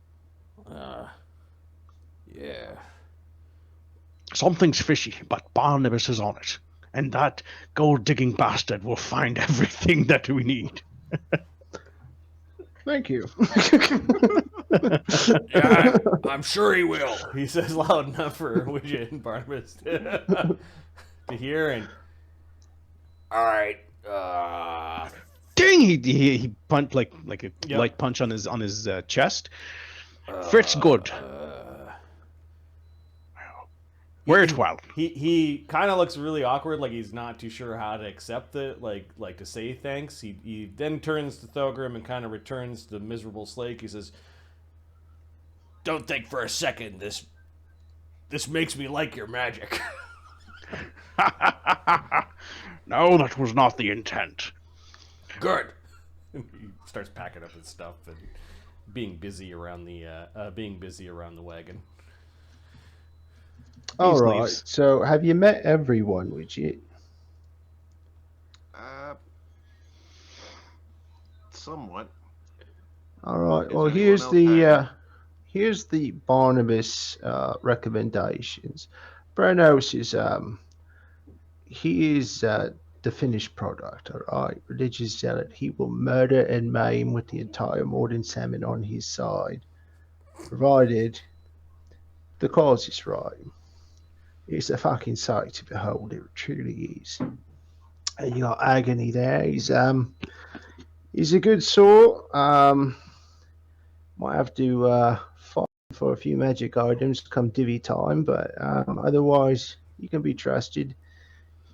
Yeah. Something's fishy, but Barnabas is on it. And that gold-digging bastard will find everything that we need. Thank you. Yeah, I'm sure he will. He says loud enough for Widget and Barnabas to hear. And all right, Ding! He punched like a light punch on his chest. Fritz, good. Wear it well. He kind of looks really awkward, like he's not too sure how to accept it, like to say thanks. He then turns to Thogrim and kind of returns to the miserable Slake. He says, "Don't think for a second this makes me like your magic." No, that was not the intent. Good. He starts packing up his stuff and being busy around the wagon. All right. leaves. So, have you met everyone, Widget? Somewhat. All right. Is Well, anyone here's the Barnabas recommendations. Brennos is he is the finished product. All right, religious zealot. He will murder and maim with the entire Morden salmon on his side, provided the cause is right. It's a fucking sight to behold. It truly is. And you got Agony there. He's a good sort. Might have to fight for a few magic items come divvy time, but otherwise you can be trusted.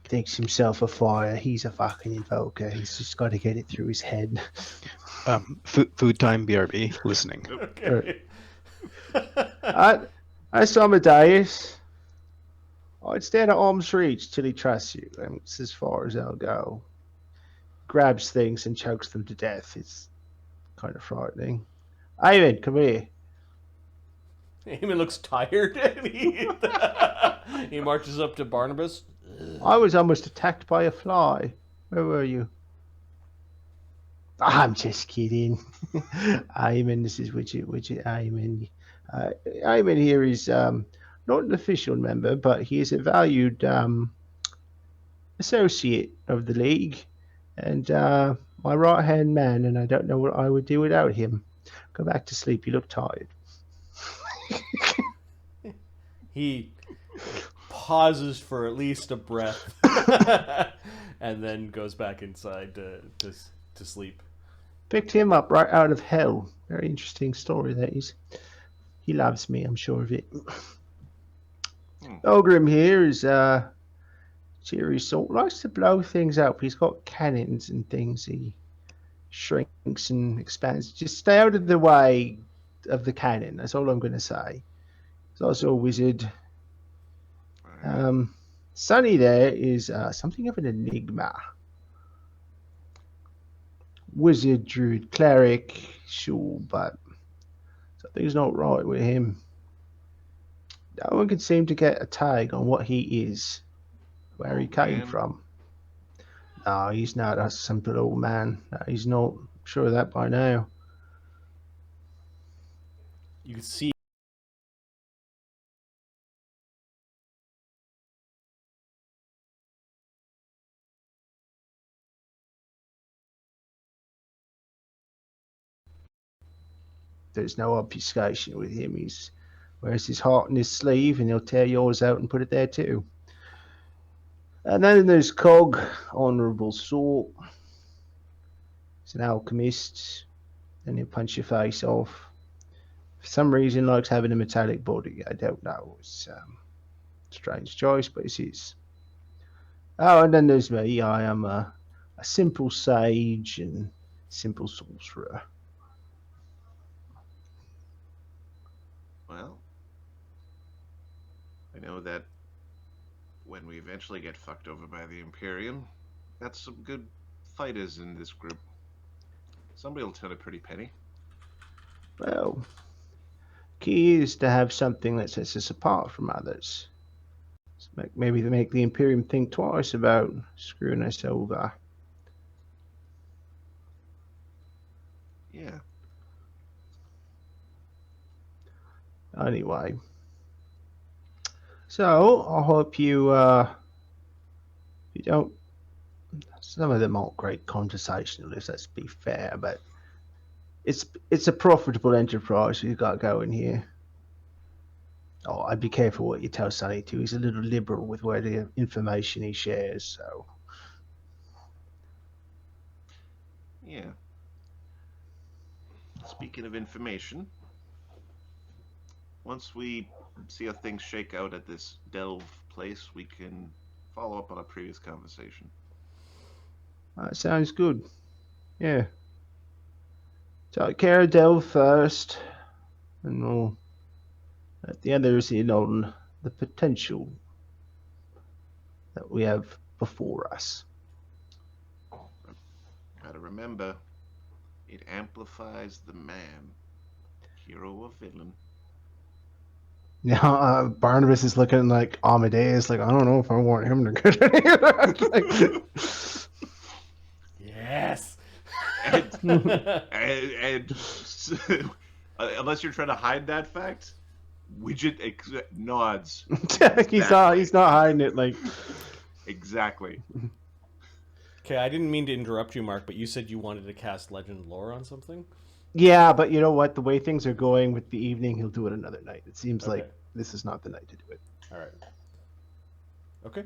Thinks himself a fire. He's a fucking invoker. He's just got to get it through his head. Food time, BRB, listening. Okay. I saw Amadeus. I'd stand at arm's reach till he trusts you. And it's as far as I'll go. Grabs things and chokes them to death. It's kind of frightening. Ivan, come here. Eamon looks tired. And he marches up to Barnabas. I was almost attacked by a fly. Where were you? I'm just kidding. Ivan, this is Widget, Ivan. Ivan here is not an official member, but he is a valued associate of the League. And my right-hand man, and I don't know what I would do without him. Go back to sleep. You look tired. He pauses for at least a breath and then goes back inside to sleep. Picked him up right out of hell. Very interesting story, that is. He loves me, I'm sure of it. Ogre-run here is cheery sort. Likes to blow things up. He's got cannons and things. He shrinks and expands. Just stay out of the way of the cannon. That's all I'm going to say. He's also a wizard. Sonny there is something of an enigma. Wizard, druid, cleric, sure, but something's not right with him. No one can seem to get a tag on what he is, where he came from. No, he's not a simple old man. No, he's not. I'm sure of that by now. You can see There's no obfuscation with him. He wears his heart in his sleeve, and he'll tear yours out and put it there too. And then there's Cog, honourable sort. He's an alchemist, and he'll punch your face off. For some reason, likes having a metallic body. I don't know. It's a strange choice, but it's his. Oh, and then there's me. I am a simple sage and simple sorcerer. Well, I know that when we eventually get fucked over by the Imperium, that's some good fighters in this group. Somebody will turn a pretty penny. Well, key is to have something that sets us apart from others. So maybe to make the Imperium think twice about screwing us over. Yeah. Anyway, so I hope you don't. Some of them aren't great conversationalists. Let's be fair, but it's a profitable enterprise we've got going here. Oh, I'd be careful what you tell Sonny too. He's a little liberal with where the information he shares. So Yeah. Speaking of information, once we see how things shake out at this delve place, we can follow up on our previous conversation. that sounds good. Yeah. Take care of Del first, and we'll let the others in on the potential that we have before us. Gotta remember, it amplifies the man, hero or villain. Now, Barnabas is looking like Amadeus, like, I don't know if I want him to get yes. And unless you're trying to hide that fact, Widget nods. he's not hiding it, like. Exactly. Okay, I didn't mean to interrupt you, Mark, but you said you wanted to cast Legend Lore on something? Yeah, but you know what? The way things are going with the evening, he'll do it another night. It seems Okay. like this is not the night to do it. All right. Okay.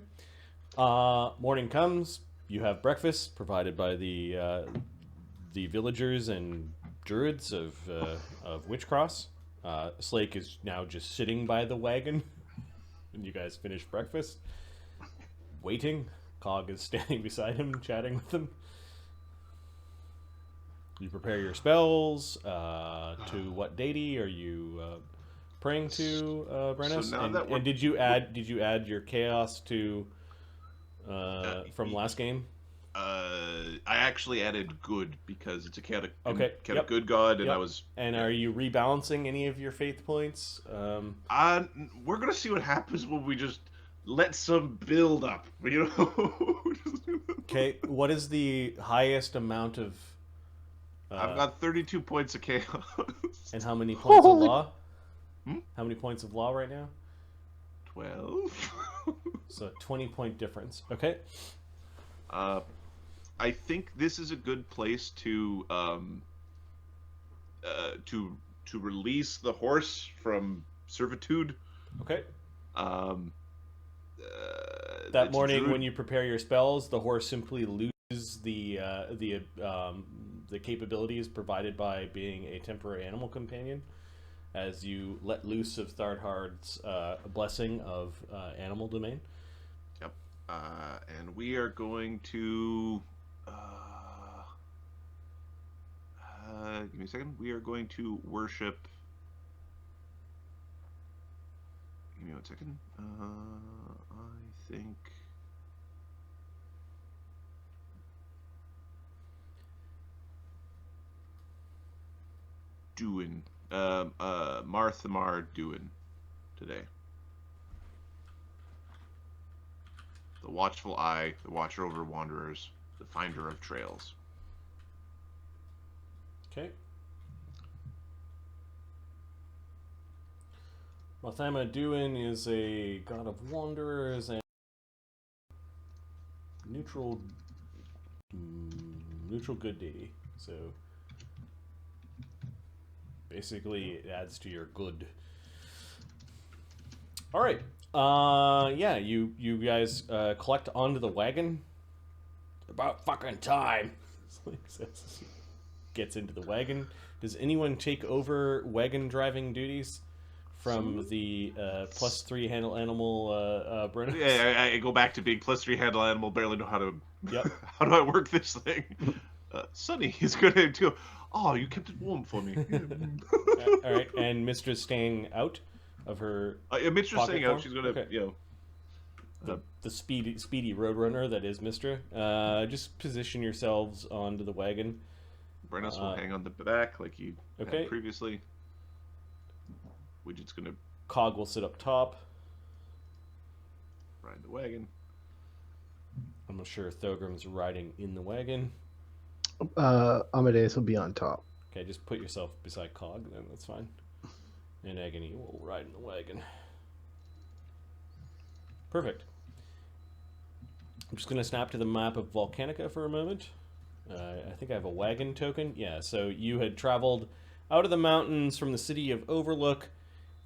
Morning comes. You have breakfast provided by the villagers and druids of Witchcross. Slake is now just sitting by the wagon, and you guys finish breakfast, waiting. Cog is standing beside him, chatting with him. You prepare your spells. To what deity are you praying to, Brennos? So now that we're- and did you add your chaos to from last game? I actually added good because it's a chaotic Yep. good god, and Yep. I was. And are you rebalancing any of your faith points? We're gonna see what happens when we just let some build up. You know. Okay. What is the highest amount of? I've got 32 points of chaos. And how many points of Holy- law? How many points of law right now? 12. So 20-point difference. Okay. I think this is a good place to release the horse from servitude. Okay. That Morning, when you prepare your spells, the horse simply loses the capabilities provided by being a temporary animal companion, as you let loose of Thardhard's blessing of animal domain. Yep. And we are going to. Give me a second. We are going to worship. Give me 1 second. I think. Duin. Marthamar Duin today. The watchful eye, the watcher over wanderers, the finder of trails. Okay. Mathama Duin is a god of wanderers and neutral good deity. So basically it adds to your good. All right. Yeah, you guys collect onto the wagon. About fucking time. Slake says. Gets into the wagon. Does anyone take over wagon driving duties from the +3 handle animal Brennos? Yeah, I go back to being +3 handle animal. Barely know how to. Yep. How do I work this thing? Sunny is going to go. Oh, you kept it warm for me. All right, and Mistress staying out of her. Mistress pocket staying form? out. She's going to, Okay. The speedy roadrunner that is Mister. Just position yourselves onto the wagon. Brennos will hang on the back like he Okay. had previously. Widget's going to Cog will sit up top. ride the wagon. I'm not sure Thogrim's riding in the wagon. Amadeus will be on top. Okay, just put yourself beside Cog, then that's fine. And Agony will ride in the wagon. Perfect. I'm just going to snap to the map of Volcanica for a moment. I think I have a wagon token. Yeah, so you had traveled out of the mountains from the city of Overlook,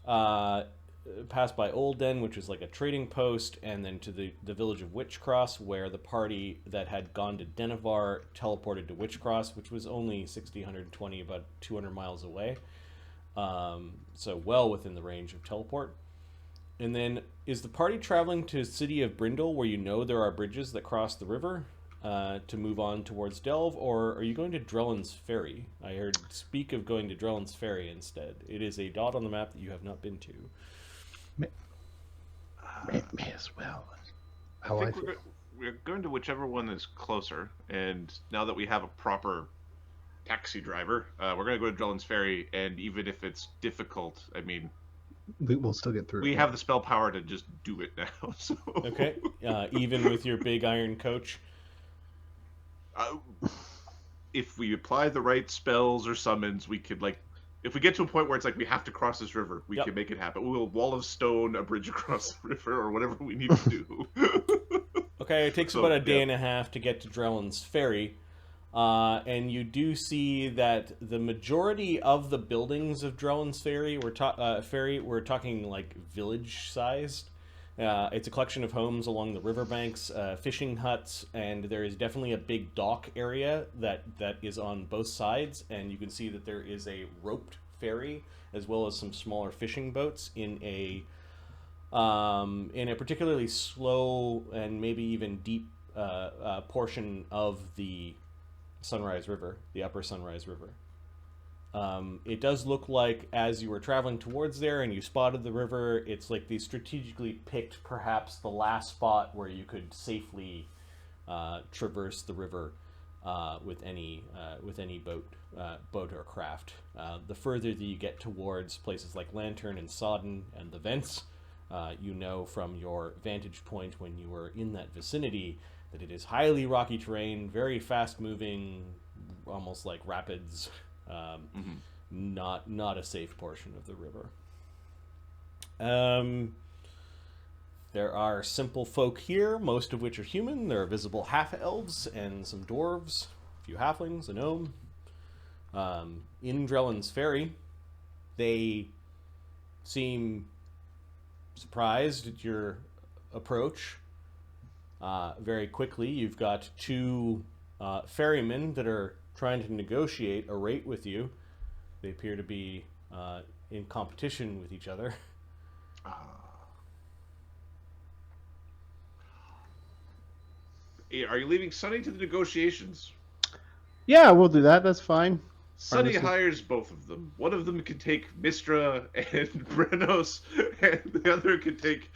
passed by Olden, which is like a trading post, and then to the village of Witchcross, where the party that had gone to Denevar teleported to Witchcross, which was only 120, about 200 miles away. So well within the range of teleport. And then, is the party traveling to city of Brindle, where you know there are bridges that cross the river, to move on towards Delve, or are you going to Drellin's Ferry? I heard speak of going to Drellin's Ferry instead. It is a dot on the map that you have not been to. May as well. I think we're going to whichever one is closer, and now that we have a proper taxi driver, we're going to go to Drellin's Ferry, and even if it's difficult, I mean, We'll still get through. we have the spell power to just do it now. So. Okay, even with your big iron coach. If we apply the right spells or summons, we could, like, if we get to a point where it's like we have to cross this river, we can make it happen. We'll wall of stone a bridge across the river or whatever we need to do. Okay, it takes about a day and a half to get to Drellin's Ferry. And you do see that the majority of the buildings of Drellin's Ferry, we're talking like village-sized. It's a collection of homes along the riverbanks, fishing huts, and there is definitely a big dock area that is on both sides. And you can see that there is a roped ferry as well as some smaller fishing boats in a particularly slow and maybe even deep portion of the Sunrise River, the upper Sunrise River. It does look like as you were traveling towards there and you spotted the river, it's like they strategically picked perhaps the last spot where you could safely traverse the river with any boat or craft. The further that you get towards places like Lantern and Sodden and the Vents, you know from your vantage point when you were in that vicinity that it is highly rocky terrain, very fast moving, almost like rapids. Not a safe portion of the river. There are simple folk here, most of which are human. There are visible half-elves and some dwarves, a few halflings, a gnome. In Drellin's Ferry, they seem surprised at your approach. Very quickly, you've got two ferrymen that are trying to negotiate a rate with you. They appear to be in competition with each other. Are you leaving Sunny to the negotiations? Yeah, we'll do that. That's fine. Sunny hires both of them. One of them can take Mistra and Brennos, and the other can take...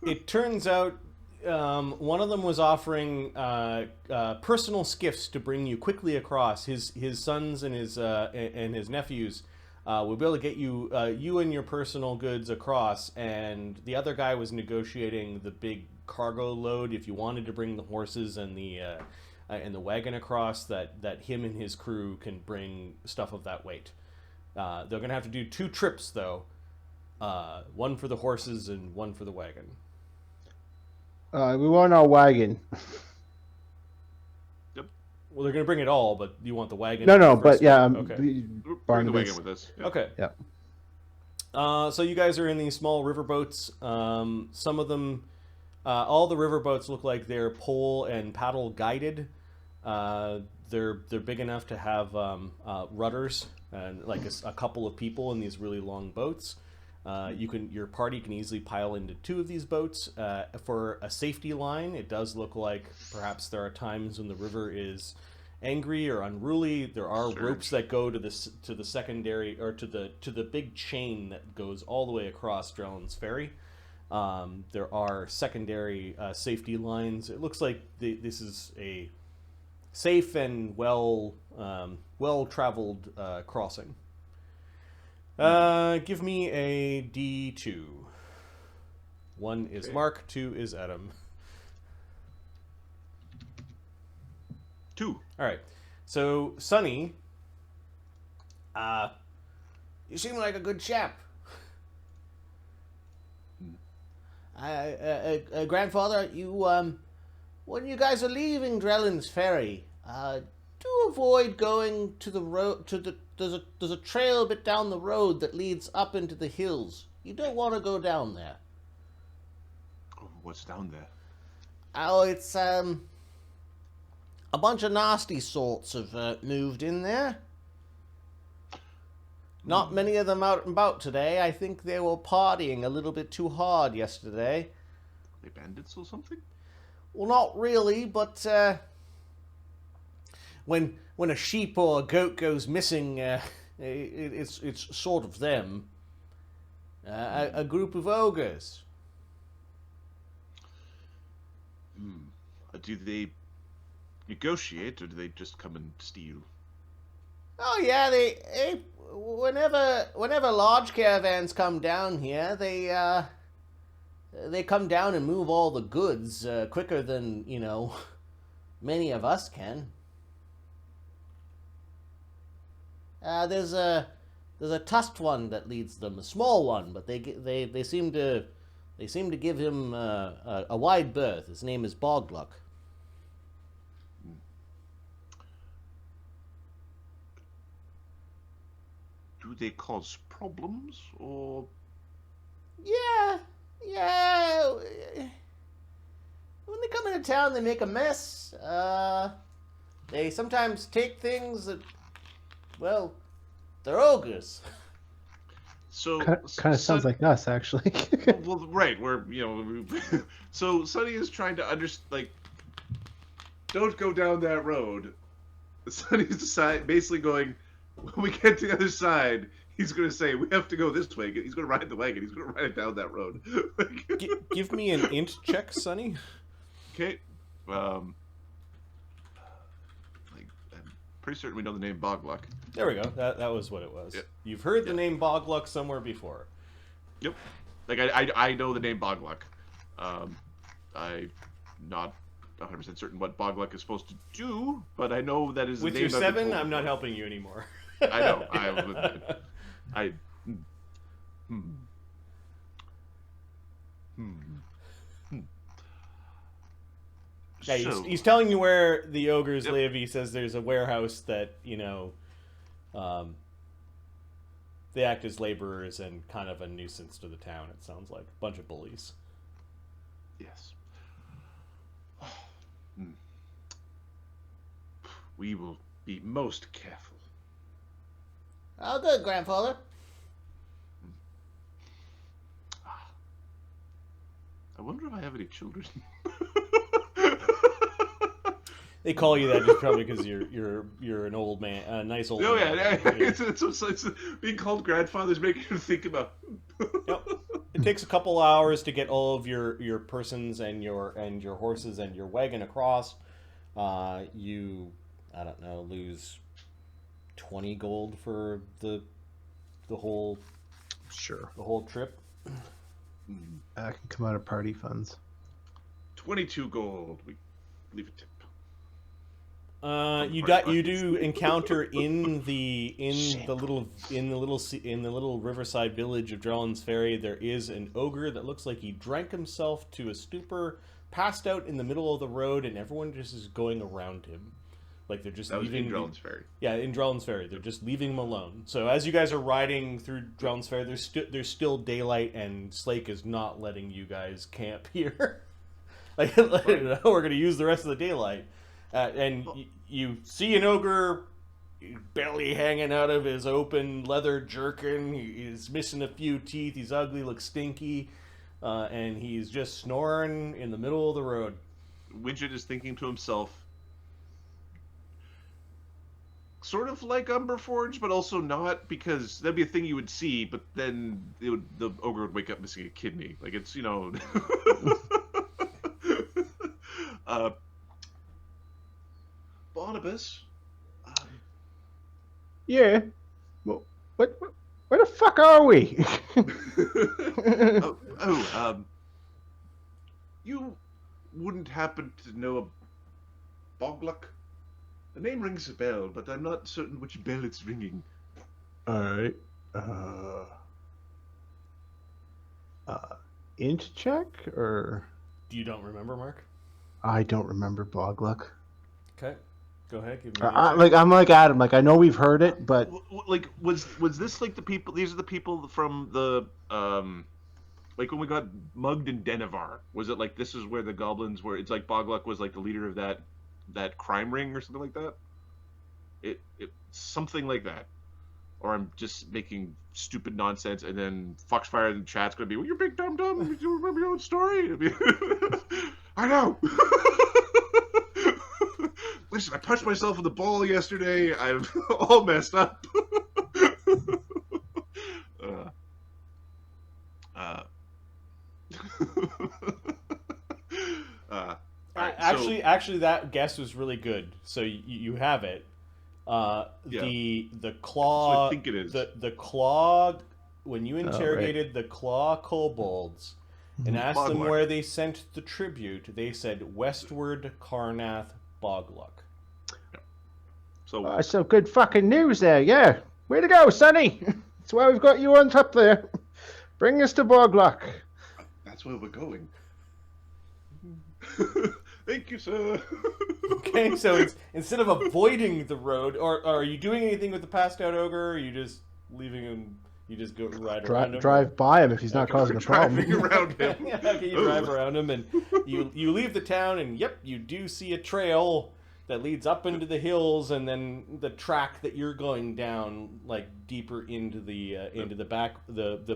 It turns out one of them was offering personal skiffs to bring you quickly across. His sons and his nephews will be able to get you you and your personal goods across. And the other guy was negotiating the big cargo load if you wanted to bring the horses and the wagon across. That him and his crew can bring stuff of that weight. They're going to have to do 2 trips though. One for the horses and one for the wagon. We want our wagon. Yep. Well, they're going to bring it all, but you want the wagon. No, but yeah. Okay. Bring the wagon with us. Yeah. Okay. Yeah. So you guys are in these small riverboats. Some of them, all the riverboats look like they're pole and paddle guided. They're big enough to have rudders and like a couple of people in these really long boats. Your party can easily pile into 2 of these boats. For a safety line, it does look like perhaps there are times when the river is angry or unruly. There are ropes that go to the secondary or to the big chain that goes all the way across Drellin's Ferry. There are secondary safety lines. It looks like this is a safe and well-traveled crossing. Give me a D2. 1 is Mark, 2 is Adam. 2. All right. So, Sunny, you seem like a good chap. Grandfather, you when you guys are leaving Drellin's Ferry, do avoid going to the road. There's a trail a bit down the road that leads up into the hills. You don't want to go down there. Oh, what's down there? Oh, it's a bunch of nasty sorts have moved in there. Not many of them out and about today. I think they were partying a little bit too hard yesterday. Are they bandits or something? Well, not really, but when a sheep or a goat goes missing, it's sort of them. A group of ogres. Do they negotiate, or do they just come and steal? Oh yeah, they whenever large caravans come down here, they come down and move all the goods quicker than many of us can. There's a tusked one that leads them, a small one, but they seem to give him a wide berth. His name is Bog Luck. Do they cause problems, or? Yeah. When they come into town, they make a mess. They sometimes take things that, well, they're ogres. So kind of sounds like us, actually. Well, right. So Sunny is trying to don't go down that road. Sonny's basically going, when we get to the other side, he's going to say, we have to go this way. He's going to ride the wagon. He's going to ride it down that road. Give me an int check, Sonny. Okay. I'm pretty certain we know the name Bog Luck. There we go. That was what it was. Yep. You've heard the name Bog Luck somewhere before. Yep. Like, I know the name Bog Luck. I'm not 100% certain what Bog Luck is supposed to do, but I know that is the With name your I've been 7, told I'm not before. helping you anymore. I know. Yeah, So, he's telling you where the ogres Yep. live. He says there's a warehouse that, they act as laborers and kind of a nuisance to the town, it sounds like. A bunch of bullies. yes. We will be most careful. Oh, good, grandfather. I wonder if I have any children. They call you that just probably because you're an old man, a nice old Oh man. yeah, Yeah. it's being called grandfather's making you think about. Yep. It takes a couple hours to get all of your persons and your horses and your wagon across. You, I don't know, lose 20 gold for the whole Sure. trip. That can come out of party funds. 22 gold. We leave a tip. You do encounter in the little riverside village of Drellin's Ferry, there is an ogre that looks like he drank himself to a stupor, passed out in the middle of the road, and everyone just is going around him, like they're just That was leaving. in Drellin's Ferry. Yeah, in Drellin's Ferry, they're just leaving him alone. So as you guys are riding through Drellin's Ferry, there's still daylight, and Slake is not letting you guys camp here. like we're gonna use the rest of the daylight. You see an ogre belly hanging out of his open leather jerkin. He's missing a few teeth. He's ugly, looks stinky, and he's just snoring in the middle of the road. Widget is thinking to himself, sort of like Umberforge, but also not, because that'd be a thing you would see, but then the ogre would wake up missing a kidney. Like, it's, Barnabas. Yeah. Well, what? Where the fuck are we? You wouldn't happen to know a Bog Luck? The name rings a bell, but I'm not certain which bell it's ringing. All right. Int check or You don't remember, Mark? I don't remember Bog Luck. Okay, go ahead. Give me an answer. Like I'm like Adam. Like I know we've heard it, but Like, was this like the people? These are the people from the like when we got mugged in Denevar. Was it like this is where the goblins were? It's like Bog Luck was like the leader of that crime ring or something like that. It something like that. Or I'm just making stupid nonsense, and then Foxfire in the chat's gonna be, well, you're big dumb dumb. Do you remember your own story? I know. Listen, I punched myself in the ball yesterday. I'm all messed up. Actually, that guess was really good. So you have it. The claw. That's what I think it is. The claw. When you interrogated the claw kobolds and asked Bog them Luck. where they sent the tribute, they said westward Carnath Bog Luck. So so good fucking news there. Yeah, way to go, Sonny. That's why we've got you on top there. Bring us to Bog Luck. that's where we're going. Thank you, sir. Okay, so it's, instead of avoiding the road, or are you doing anything with the passed out ogre? Or are you just leaving him? You just go ride around him. Drive by him if he's not causing a Driving problem. around him. Yeah, okay, you drive around him, and you leave the town, and yep, you do see a trail that leads up into the hills, and then the track that you're going down, like deeper into the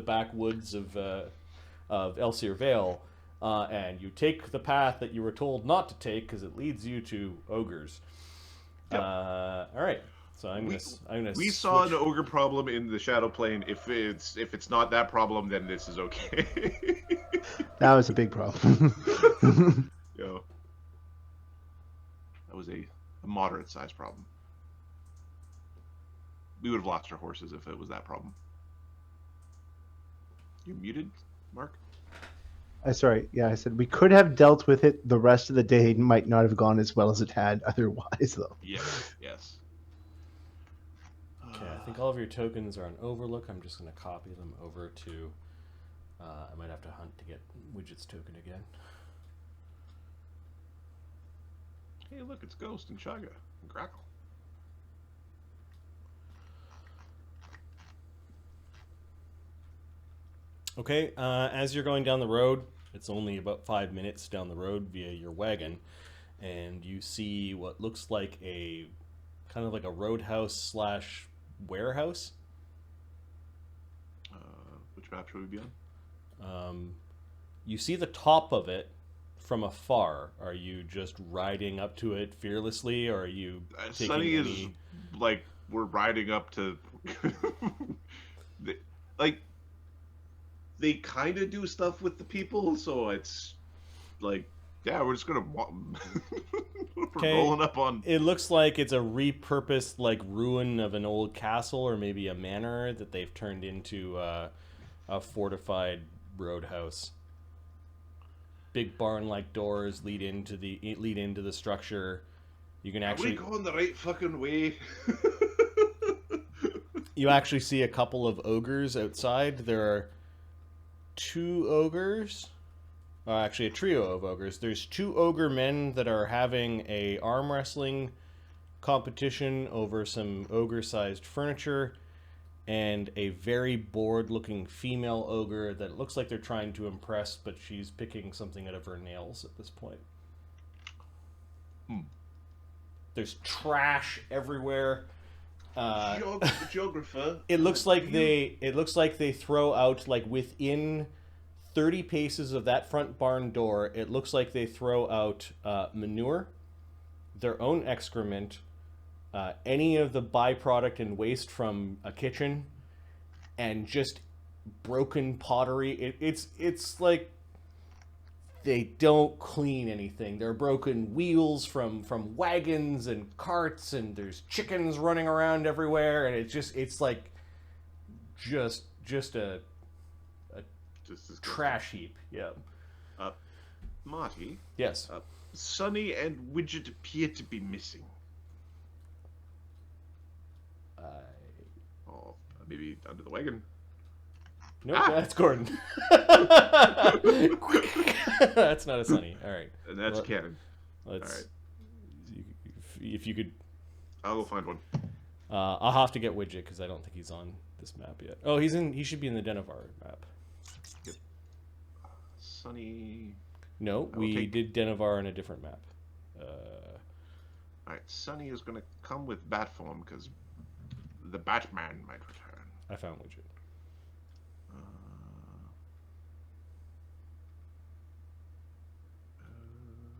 backwoods of Elsir Vale. and you take the path that you were told not to take because it leads you to ogres. Yep. All right. So I'm gonna. We saw an switch- ogre problem in the Shadow Plane. If it's not that problem, then this is okay. That was a big problem. Yo, that was a moderate sized problem. We would have lost our horses if it was that problem. You muted, Mark? Sorry, yeah, I said we could have dealt with it. The rest of the day might not have gone as well as it had otherwise, though. Yes, yes. Okay, I think all of your tokens are on Overlook. I'm just gonna copy them over to. I might have to hunt to get Widget's token again. Hey, look, it's Ghost and Chaga and Grackle. Okay, as you're going down the road, it's only about 5 minutes down the road via your wagon, and you see what looks like a kind of like a roadhouse slash warehouse. Which map should we be on? You see the top of it from afar. Are you just riding up to it fearlessly, or are you taking Sunny is any... like we're riding up to like they kind of do stuff with the people, so it's like, yeah, we're just gonna we're Okay. rolling up on. It looks like it's a repurposed like ruin of an old castle or maybe a manor that they've turned into a fortified roadhouse. Big barn-like doors lead into the structure. You can Are actually we going the right fucking way? you actually see a couple of ogres outside. There are 2 ogres. Actually, a trio of ogres. There's 2 ogre men that are having a arm wrestling competition over some ogre-sized furniture, and a very bored-looking female ogre that looks like they're trying to impress, but she's picking something out of her nails at this point. There's trash everywhere. Geographer. It looks like they throw out, like, within 30 paces of that front barn door, it looks like they throw out manure, their own excrement, any of the byproduct and waste from a kitchen, and just broken pottery. It's like they don't clean anything. There are broken wheels from wagons and carts, and there's chickens running around everywhere, and it's just a Just trash heap. Yeah. Marty. Yes. Sunny and Widget appear to be missing. Oh, maybe under the wagon. Nope, that's Gordon. That's not a Sunny. All right. And that's Well, canon. Let's. All right. If you could, I'll go find one. I'll have to get Widget because I don't think he's on this map yet. Oh, he should be in the Denovar map. Sunny. No, I will we take- did Denovar on a different map. Alright, Sunny is gonna come with bat form because the Batman might return. I found Widget.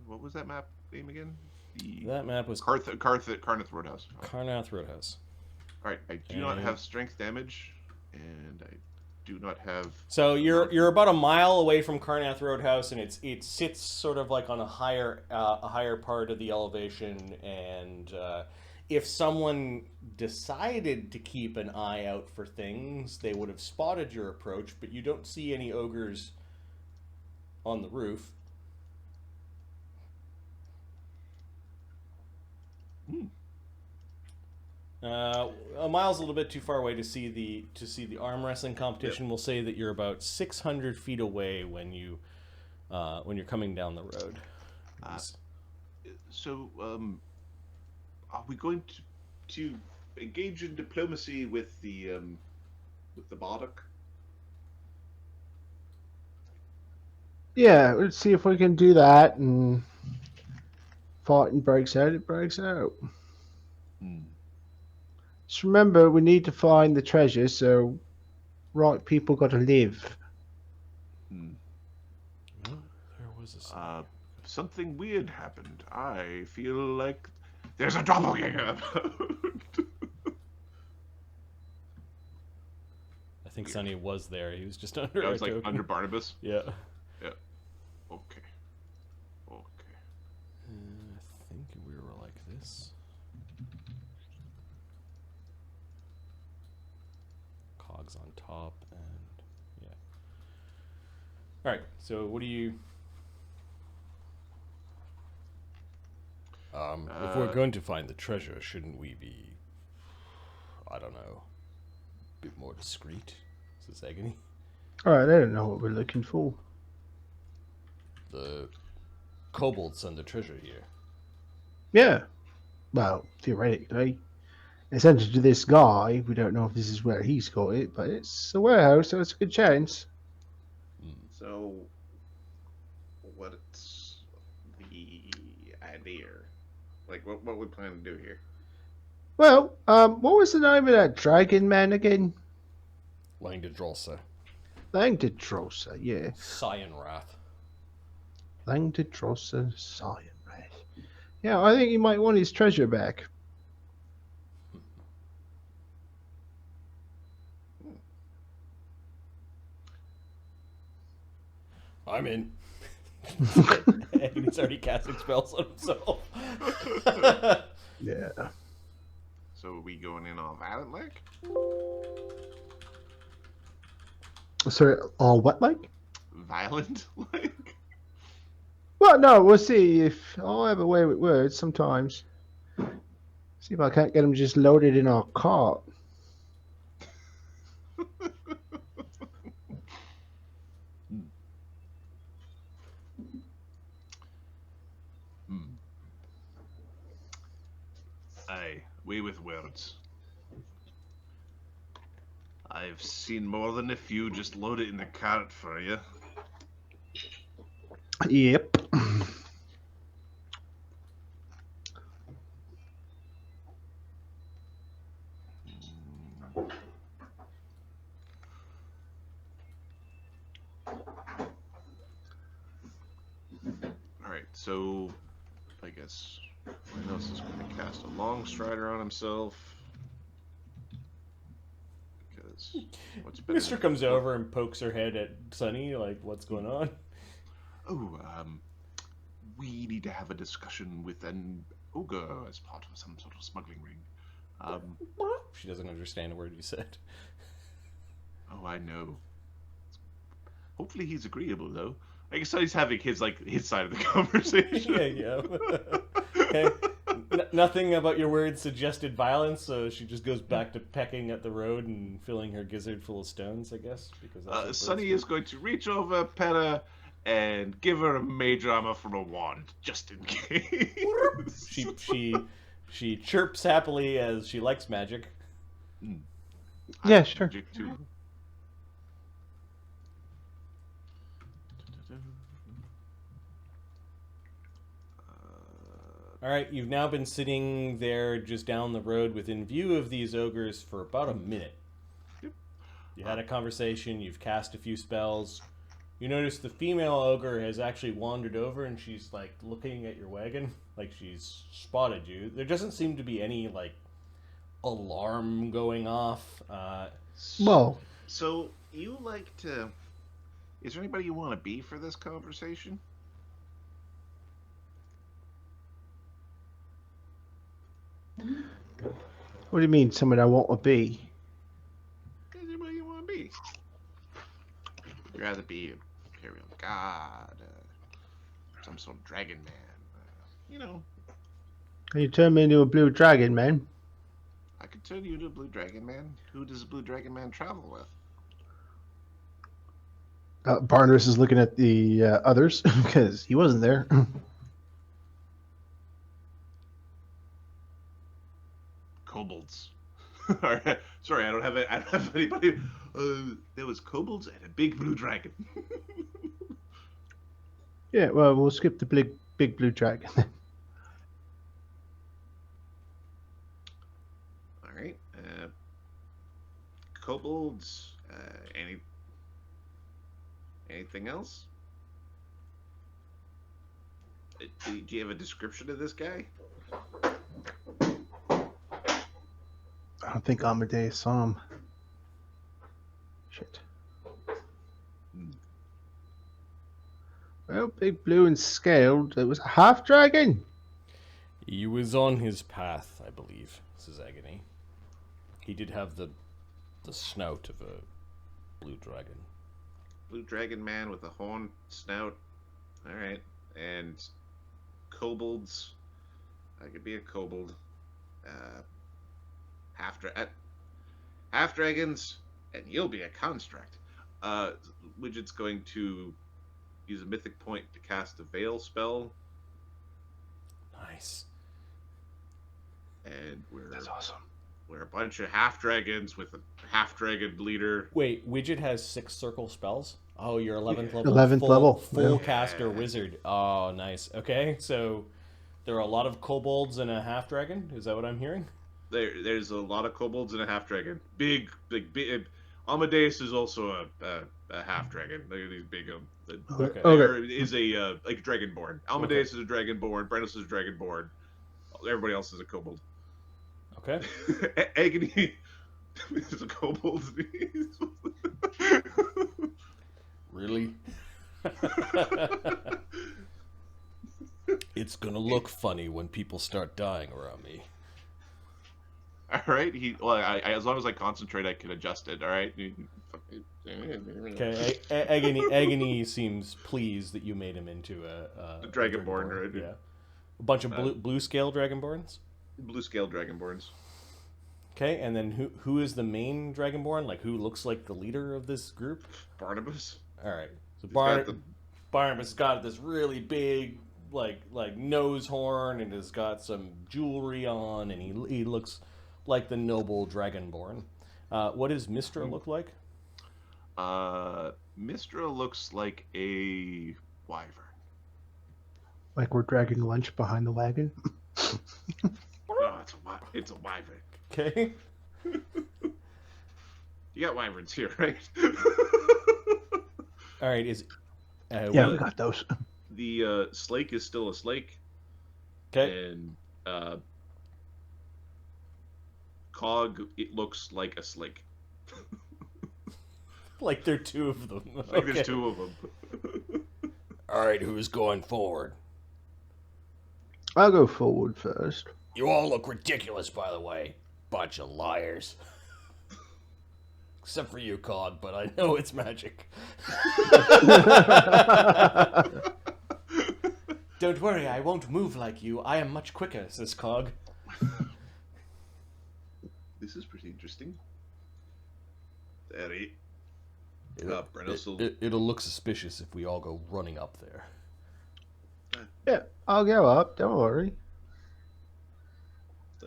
What was that map name again? That map was Carnath Roadhouse. Carnath Roadhouse. Alright, I do not And- have strength damage, and I do not have. So you're about a mile away from Carnath Roadhouse, and it sits sort of like on a higher part of the elevation. And if someone decided to keep an eye out for things, they would have spotted your approach. But you don't see any ogres on the roof. A mile's a little bit too far away to see the arm wrestling competition. Yep. We'll say that you're about 600 feet away when you're coming down the road. So, are we going to engage in diplomacy with the Bardock? Yeah, let's see if we can do that. And fighting breaks out, it breaks out. Just remember, we need to find the treasure, so right people got to live. is this? Something weird happened. I feel like there's a doppelganger about. I think Sonny was there. He was just under. That was a like token. under Barnabas. Yeah. Yeah. Okay. Okay. I think we were like this. Cogs on top and yeah. All right. So what do you? If we're going to find the treasure, shouldn't we be? I don't know. A bit more discreet. Is this agony? Alright, I don't know what we're looking for. The kobolds send the treasure here. Yeah. Well, theoretically. It's entered to this guy. We don't know if this is where he's got it, but it's a warehouse, so it's a good chance. So, what's the idea? Like, what we plan to do here? Well, what was the name of that dragon man again? Langdedrolsa. Langdedrolsa, yeah. Cyan Wrath. Langdedrolsa Cyan Wrath. Yeah, I think he might want his treasure back. I'm in. And he's already casting spells on himself. Yeah. So are we going in on Violent Lake? Sorry, all what like? Violent Lake? Well, no, we'll see if I'll have a way with words sometimes. See if I can't get them just loaded in our cart. Aye, way with words. I've seen more than a few just load it in the cart for you. Yep. Alright, so I guess Brennos is going to cast a long strider on himself. Because what's better Mister comes over and pokes her head at Sunny, like, what's going on? Oh, we need to have a discussion with an ogre as part of some sort of smuggling ring. She doesn't understand a word you said. Oh, I know. Hopefully he's agreeable, though. I guess he's having his side of the conversation. Yeah. Okay. Nothing about your words suggested violence, so she just goes back to pecking at the road and filling her gizzard full of stones, I guess. Because that's what Sonny birds is going to reach over, pet her, and give her a mage armor from a wand, just in case. do. She chirps happily as she likes magic. Yeah, sure. Magic too. All right, you've now been sitting there just down the road within view of these ogres for about a minute. Yep. You had a conversation, you've cast a few spells. You notice the female ogre has actually wandered over and she's like looking at your wagon, like she's spotted you. There doesn't seem to be any like alarm going off. Well, So, you like to... Is there anybody you want to be for this conversation? what do you mean, someone I want to be? Is there anybody you want to be? You'd rather be an Imperial God, some sort of dragon man, you know. Can you turn me into a blue dragon, man? I could turn you into a blue dragon man. Who does a blue dragon man travel with? Barnabas is looking at the others because he wasn't there. Kobolds. Alright, sorry, I don't have anybody. There was kobolds and a big blue dragon. Yeah, well, we'll skip the big blue dragon. All right. Kobolds. Anything else? Do you have a description of this guy? I don't think Amadeus saw him. Shit. Well, big blue and scaled. It was a half dragon. He was on his path, I believe, says Agony. He did have the snout of a blue dragon. Blue dragon man with a horn snout. All right, and kobolds. I could be a kobold. Half dragons, and you'll be a construct. Widget's going to use a mythic point to cast a veil spell, Nice. and That's awesome. we're a bunch of half dragons with a half dragon leader. Wait, Widget has 6 circle spells? Oh, you're 11th level. 11th level, Full yeah. caster wizard. Oh, nice. Okay, so there are a lot of kobolds and a half dragon? Is that what I'm hearing? There's a lot of kobolds and a half dragon. Big. Amadeus is also a half dragon. Look at these big. Okay. There is a like dragonborn. Amadeus is a dragonborn. Brennos is a dragonborn. Everybody else is a kobold. Okay. Agony is a kobold. Really? It's gonna look funny when people start dying around me. All right. As long as I concentrate, I can adjust it. All right. Okay, Agony seems pleased that you made him into a dragonborn, right? Yeah, a bunch of blue scale dragonborns. Blue scale dragonborns. Okay, and then who is the main dragonborn? Like, who looks like the leader of this group? Barnabas. All right, so got Barnabas got this really big like nose horn and has got some jewelry on, and he looks like the noble dragonborn. What does Mistra look like? Mistra looks like a wyvern. Like we're dragging lunch behind the wagon. No, it's a wyvern. Okay. You got wyverns here, right? All right. Yeah, we got those. The Slake is still a Slake. Okay. And Cog, it looks like a Slake. Like there are 2 of them. Like there's 2 of them. All right, who's going forward? I'll go forward first. You all look ridiculous, by the way. Bunch of liars. Except for you, Cog, but I know it's magic. Don't worry, I won't move like you. I am much quicker, says Cog. This is pretty interesting. Daddy. It'll look suspicious if we all go running up there. Yeah, I'll go up. Don't worry.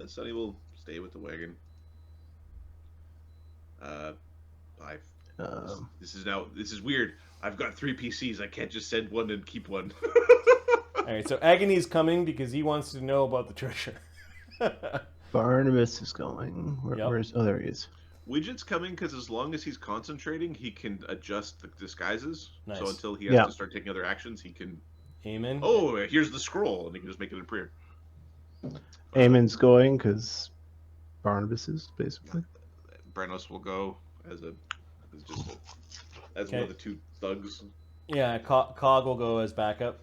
Sonny will stay with the wagon. This is weird. I've got 3 PCs. I can't just send one and keep one. All right, so Agony's coming because he wants to know about the treasure. Barnabas is going. Where's? Oh, there he is. Widget's coming because as long as he's concentrating, he can adjust the disguises. Nice. So until he has to start taking other actions, he can. Amen. Oh, here's the scroll, and he can just make it appear. Eamon's going because Barnabas is basically. Brennos will go as one of the 2 thugs. Yeah, Cog will go as backup,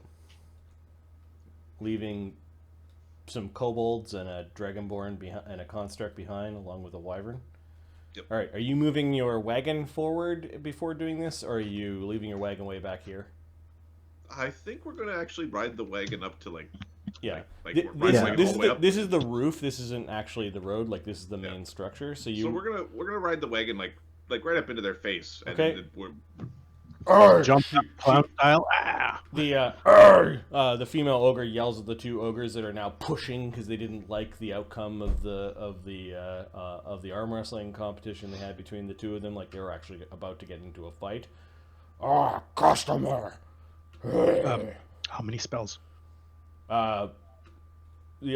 leaving some kobolds and a dragonborn and a construct behind, along with a wyvern. Yep. All right, are you moving your wagon forward before doing this, or are you leaving your wagon way back here? I think we're gonna actually ride the wagon up to Yeah. This is the roof. This isn't actually the road. Like, this is the main structure. So we're gonna ride the wagon like right up into their face. And Okay. Jump clown style. Ah. The female ogre yells at the 2 ogres that are now pushing because they didn't like the outcome of the arm wrestling competition they had between the 2 of them. Like, they were actually about to get into a fight. Customer. How many spells? The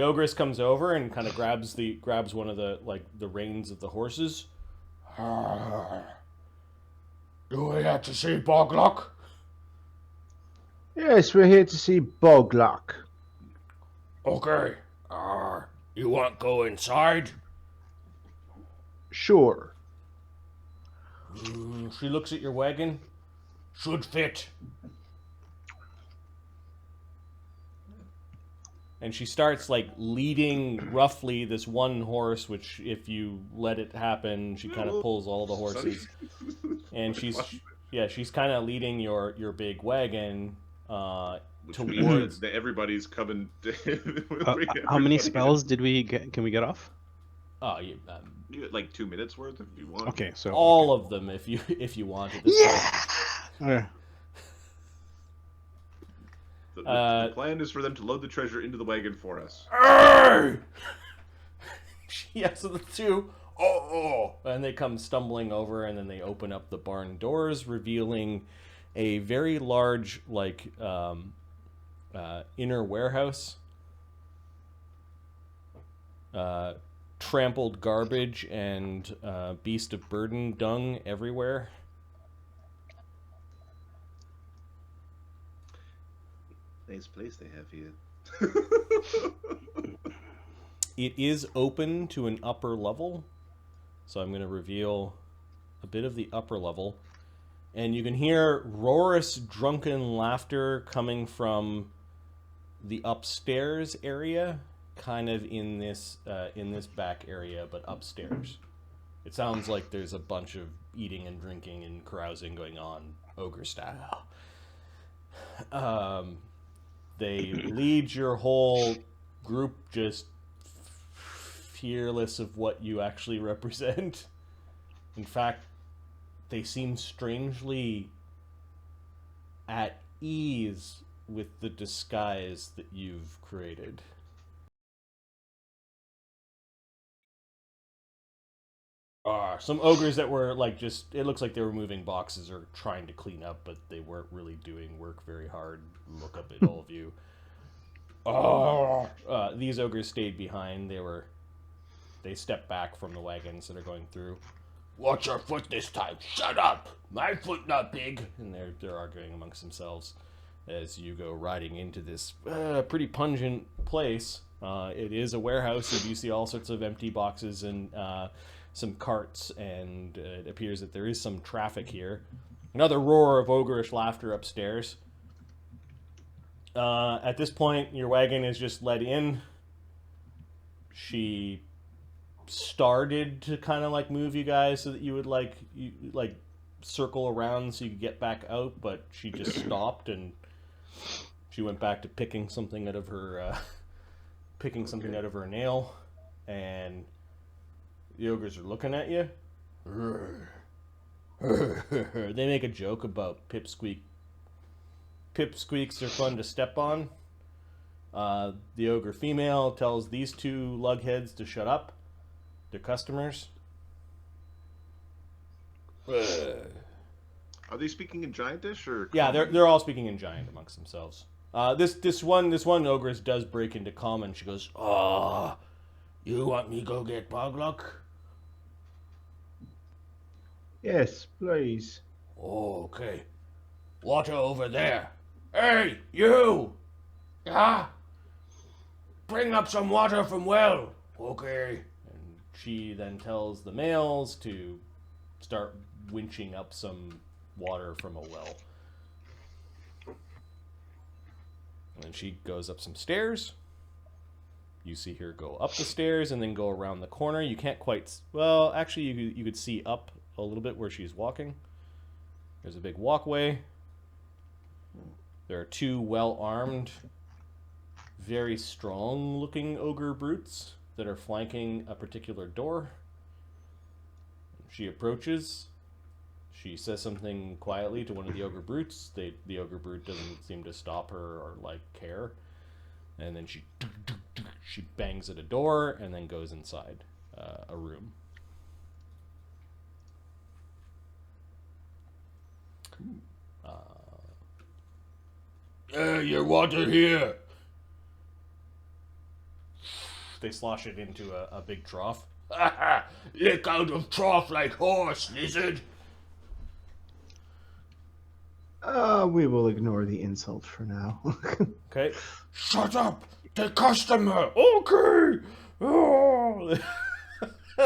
ogress comes over and kind of grabs one of the reins of the horses. Do we have to see Bog Luck? Yes, we're here to see Bog Luck. Okay. You want to go inside? Sure. She looks at your wagon. Should fit. And she starts, like, leading roughly this one horse, which, if you let it happen, she kind of pulls all the horses. And she's kind of leading your big wagon towards... Everybody's coming. How many spells did we get? Can we get off? Oh, You get like 2 minutes worth if you want. Okay, so all of them, if you want at this point. Okay. The plan is for them to load the treasure into the wagon for us. She yells at the two. Oh! And they come stumbling over, and then they open up the barn doors, revealing a very large, like, inner warehouse. Trampled garbage and beast of burden dung everywhere. Nice place they have here. It is open to an upper level, so I'm going to reveal a bit of the upper level. And you can hear roarous, drunken laughter coming from the upstairs area, kind of in this back area, but upstairs. It sounds like there's a bunch of eating and drinking and carousing going on, ogre style. They lead your whole group just fearless of what you actually represent. In fact, they seem strangely at ease with the disguise that you've created. Some ogres that were like just, it looks like they were moving boxes or trying to clean up, but they weren't really doing work very hard. Look up at all of you. These ogres stayed behind. They stepped back from the wagons that are going through. Watch your foot this time. Shut up. My foot not big. And they're arguing amongst themselves as you go riding into this pretty pungent place. It is a warehouse. You do see all sorts of empty boxes and some carts, and it appears that there is some traffic here. Another roar of ogreish laughter upstairs. At this point, your wagon is just led in. She started to kind of like move you guys so that you would like circle around so you could get back out, but she just stopped and she went back to picking something out of her out of her nail, and the ogres are looking at you. They make a joke about pipsqueak. Pipsqueaks are fun to step on. The ogre female tells these two lugheads to shut up. They're customers. Are they speaking in Giantish or? Yeah, they're all speaking in Giant amongst themselves. This one ogress does break into common. She goes, "Oh, you want me go get Bog Luck?" Yes, please. Oh, okay. Water over there. Hey, you! Yeah? Bring up some water from well. Okay. And she then tells the males to start winching up some water from a well. And then she goes up some stairs. You see her go up the stairs and then go around the corner. You can't quite... Well, actually, you could see up a little bit where she's walking. There's a big walkway. There are two well-armed, very strong-looking ogre brutes that are flanking a particular door. She approaches. She says something quietly to one of the ogre brutes. The ogre brute doesn't seem to stop her or, like, care. And then she bangs at a door and then goes inside a room. Your water here. They slosh it into a big trough. Lick out of trough like horse, lizard. We will ignore the insult for now. Okay. Shut up! The customer! Okay! Oh.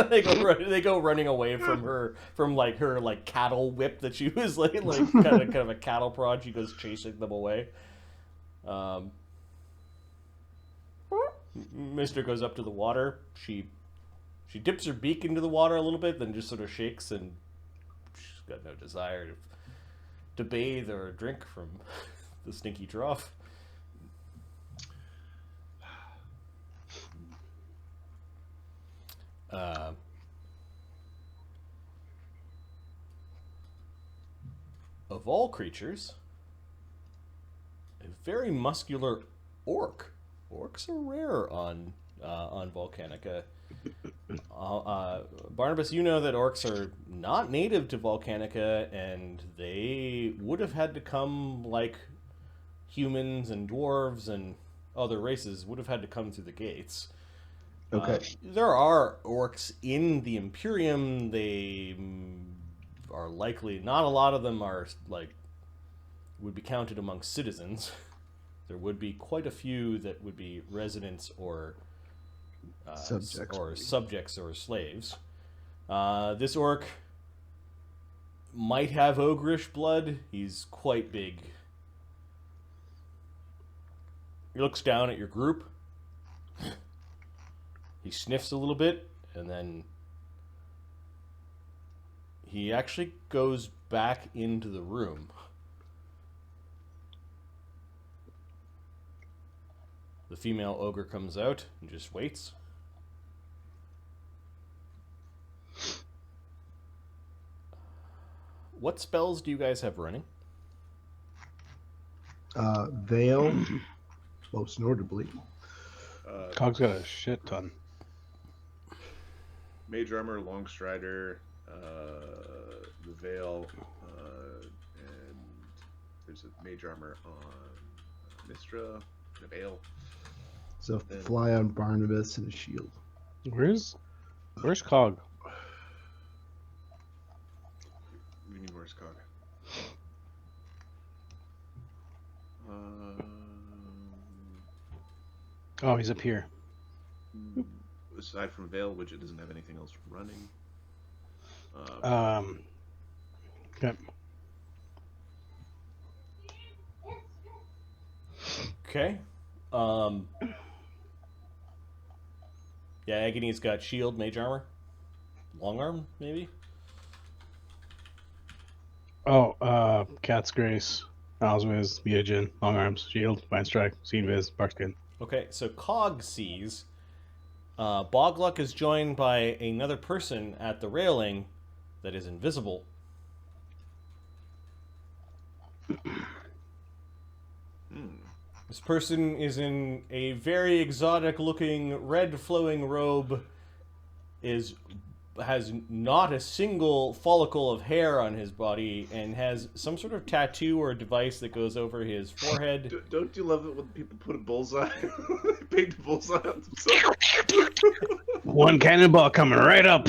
They go running away from her, from like her like cattle whip that she was like kind of a cattle prod. She goes chasing them away. Mister goes up to the water. She dips her beak into the water a little bit, then just sort of shakes, and she's got no desire to bathe or drink from the stinky trough. Of all creatures, a very muscular orc. Orcs are rare on Volcanica. Barnabas, you know that orcs are not native to Volcanica, and they would have had to come like humans and dwarves and other races would have had to come through the gates. Okay. There are orcs in the Imperium. They are likely, not a lot of them are like would be counted among citizens. There would be quite a few that would be residents or subjects or slaves. This orc might have ogreish blood. He's quite big. He looks down at your group. He sniffs a little bit, and then he actually goes back into the room. The female ogre comes out and just waits. What spells do you guys have running? Veil, most notably. Cog's got a shit ton. Mage armor, long strider, the veil, and there's a mage armor on Mistra, and a veil. So fly on Barnabas and a shield. Where's Cog? We need where's Cog? Oh, he's up here. Aside from veil, which it doesn't have anything else running. Okay. Okay. Yeah, Agony's got shield, mage armor, long arm, maybe. Oh, Cat's Grace, Oswiz, Mutagen, Long Arms, Shield, Mind Strike, Scene Viz, Barkskin. Okay, so Cog sees Bog Luck is joined by another person at the railing that is invisible. This person is in a very exotic-looking red flowing robe, has not a single follicle of hair on his body, and has some sort of tattoo or device that goes over his forehead. Don't you love it when people put a bullseye, paint a bullseye on themselves? One cannonball coming right up.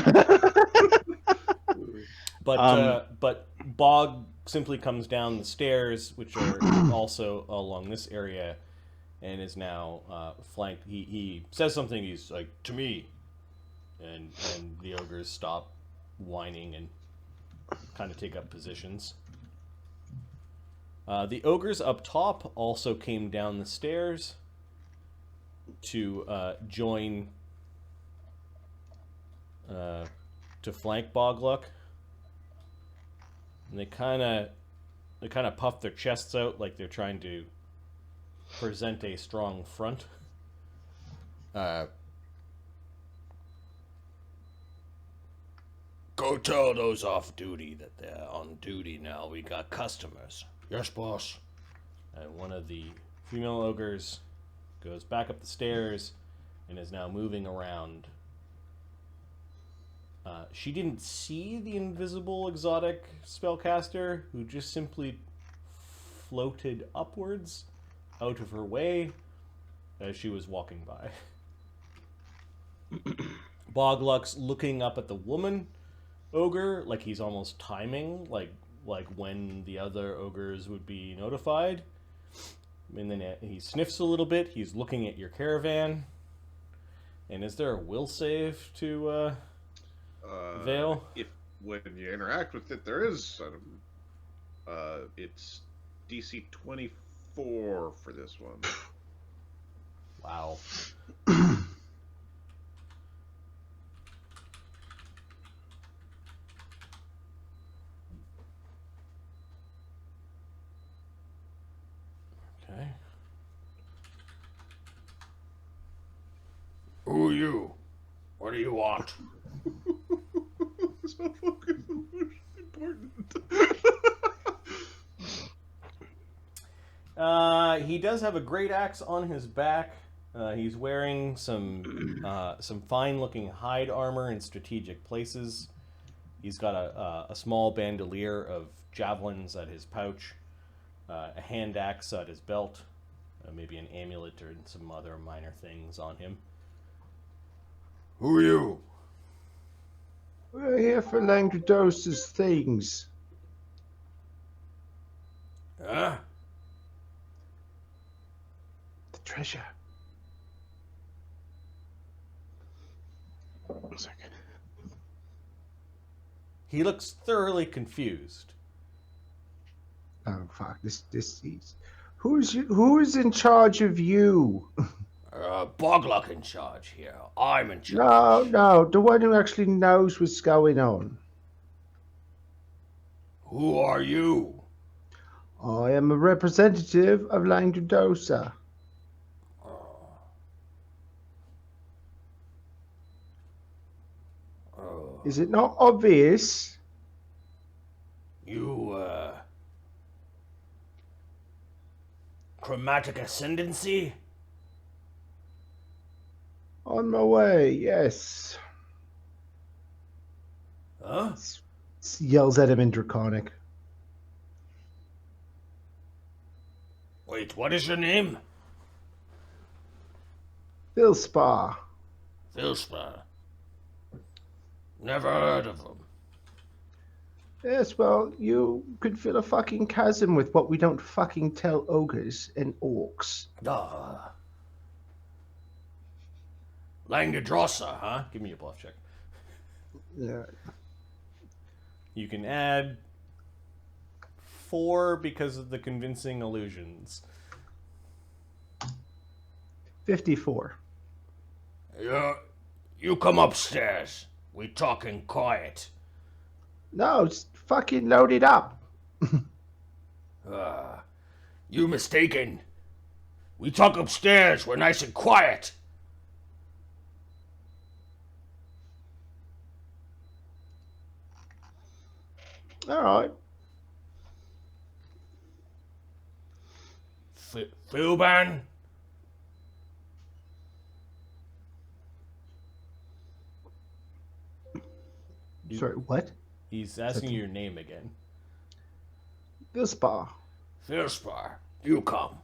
But Bog simply comes down the stairs, which are also along this area, and is now flanked. He says something. He's like, "To me," and the ogres stop whining and kind of take up positions. The ogres up top also came down the stairs to join to flank Bog Luck. And they kind of puff their chests out like they're trying to present a strong front. Go tell those off duty that they're on duty now. We got customers. Yes, boss. And one of the female ogres goes back up the stairs and is now moving around. She didn't see the invisible exotic spellcaster, who just simply floated upwards out of her way as she was walking by. Bog Luck's looking up at the woman ogre like he's almost timing, like like when the other ogres would be notified. And then he sniffs a little bit. He's looking at your caravan. And is there a will save to Veil? If when you interact with it, there is. It's DC 24 for this one. Wow. Okay. Who are you? What do you want? This motherfucker is important. He does have a great axe on his back. He's wearing some fine-looking hide armor in strategic places. He's got a small bandolier of javelins at his pouch, a hand axe at his belt, maybe an amulet or some other minor things on him. Who are you? We're here for Langdodos's things. Huh? The treasure. One second. He looks thoroughly confused. Oh fuck! This is who is in charge of you? Bog Luck in charge here. I'm in charge. No, the one who actually knows what's going on. Who are you? I am a representative of Langdodosa. Is it not obvious? You, chromatic ascendancy? On my way, yes. Huh? Yells at him in Draconic. Wait, what is your name? Philspar. Philspar. Never heard of them. Yes, well, you could fill a fucking chasm with what we don't fucking tell ogres and orcs. Ah. Langdodrosa, huh? Give me a bluff check. Yeah. You can add 4 because of the convincing illusions. 54. You come upstairs. We talking quiet. No, it's fucking loaded up. You mistaken. We talk upstairs. We're nice and quiet. All right. Philban? Sorry, what? He's asking you your name again. Philspar. Philspar, you come.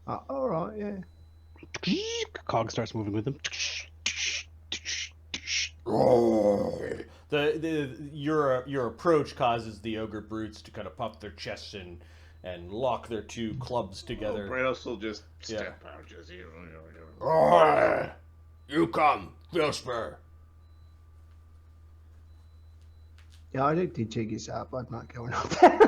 All right, yeah. Cog starts moving with him. Your approach causes the ogre brutes to kind of puff their chests and lock their two clubs together. Brennos will just step out. Just You come, Philspar. Yeah, I think the jig is up. I'm not going up there.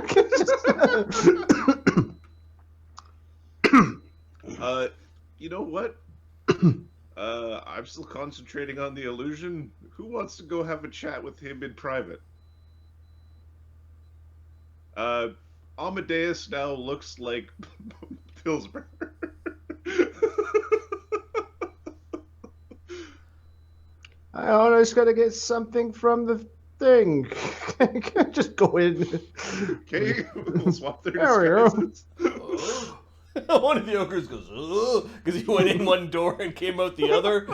You know what? I'm still concentrating on the illusion. Who wants to go have a chat with him in private? Amadeus now looks like Pillsbury. I always got to get something from the thing. Just go in. Okay, we'll swap their There we go. disguises. One of the ogres goes, "Ugh," because he went in one door and came out the other.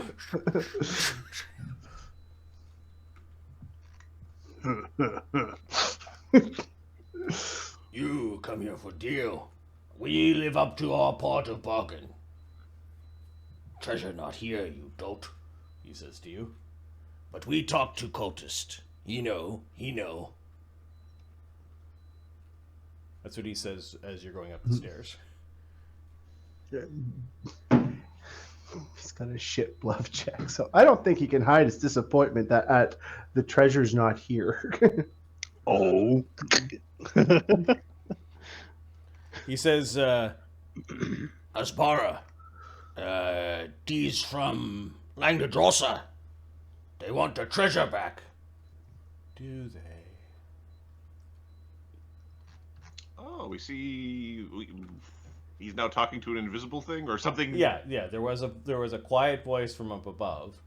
You come here for deal. We live up to our part of bargain. Treasure not here, you dolt. He says to you. But we talk to cultist. He know. That's what he says as you're going up the stairs. He's got a shit bluff check, so I don't think he can hide his disappointment that the treasure's not here. Oh. He says, Aspara, these from Langdedrossa. They want the treasure back. do they? Oh, we see. He's now talking to an invisible thing or something. Yeah. There was a quiet voice from up above.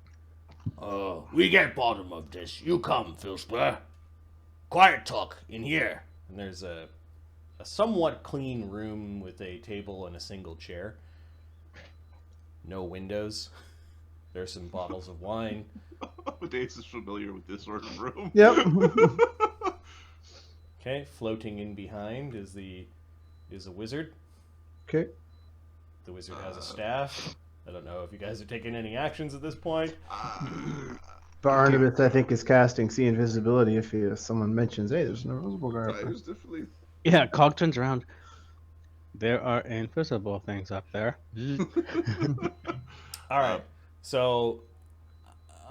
We get bottom of this. You come, Philspur. Quiet talk in here. And there's a somewhat clean room with a table and a single chair. No windows. There's some bottles of wine. Amadeus is familiar with this sort of room. Yep. Okay, floating in behind is a wizard. Okay. The wizard has a staff. I don't know if you guys are taking any actions at this point. Barnabas, I think, is casting see invisibility if someone mentions, hey, there's an invisible guy. It was definitely. Yeah, Cog turns around. There are invisible things up there. All right. So,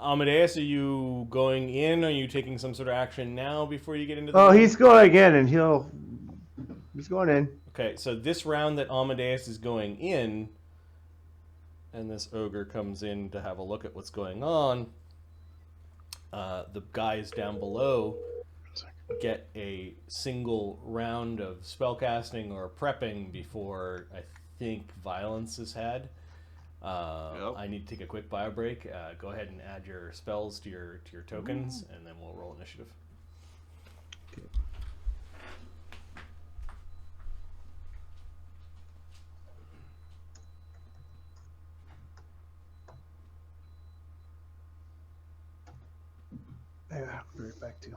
Amadeus, are you going in? Are you taking some sort of action now before you get into the Oh, room? he's going in, and he's going in. Okay, so this round that Amadeus is going in, and this ogre comes in to have a look at what's going on, the guys down below get a single round of spellcasting or prepping before I think violence is had. Yep. I need to take a quick bio break. Go ahead and add your spells to your tokens, and then we'll roll initiative. Yeah, I'll be right back to you.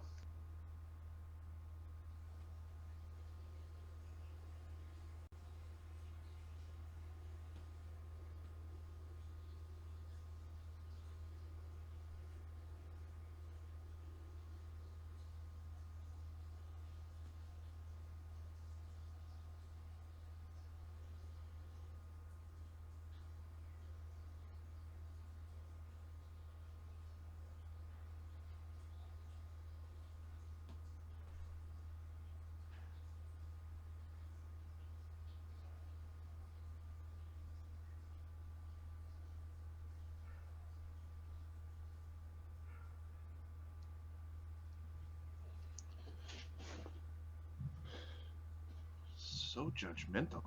So judgmental.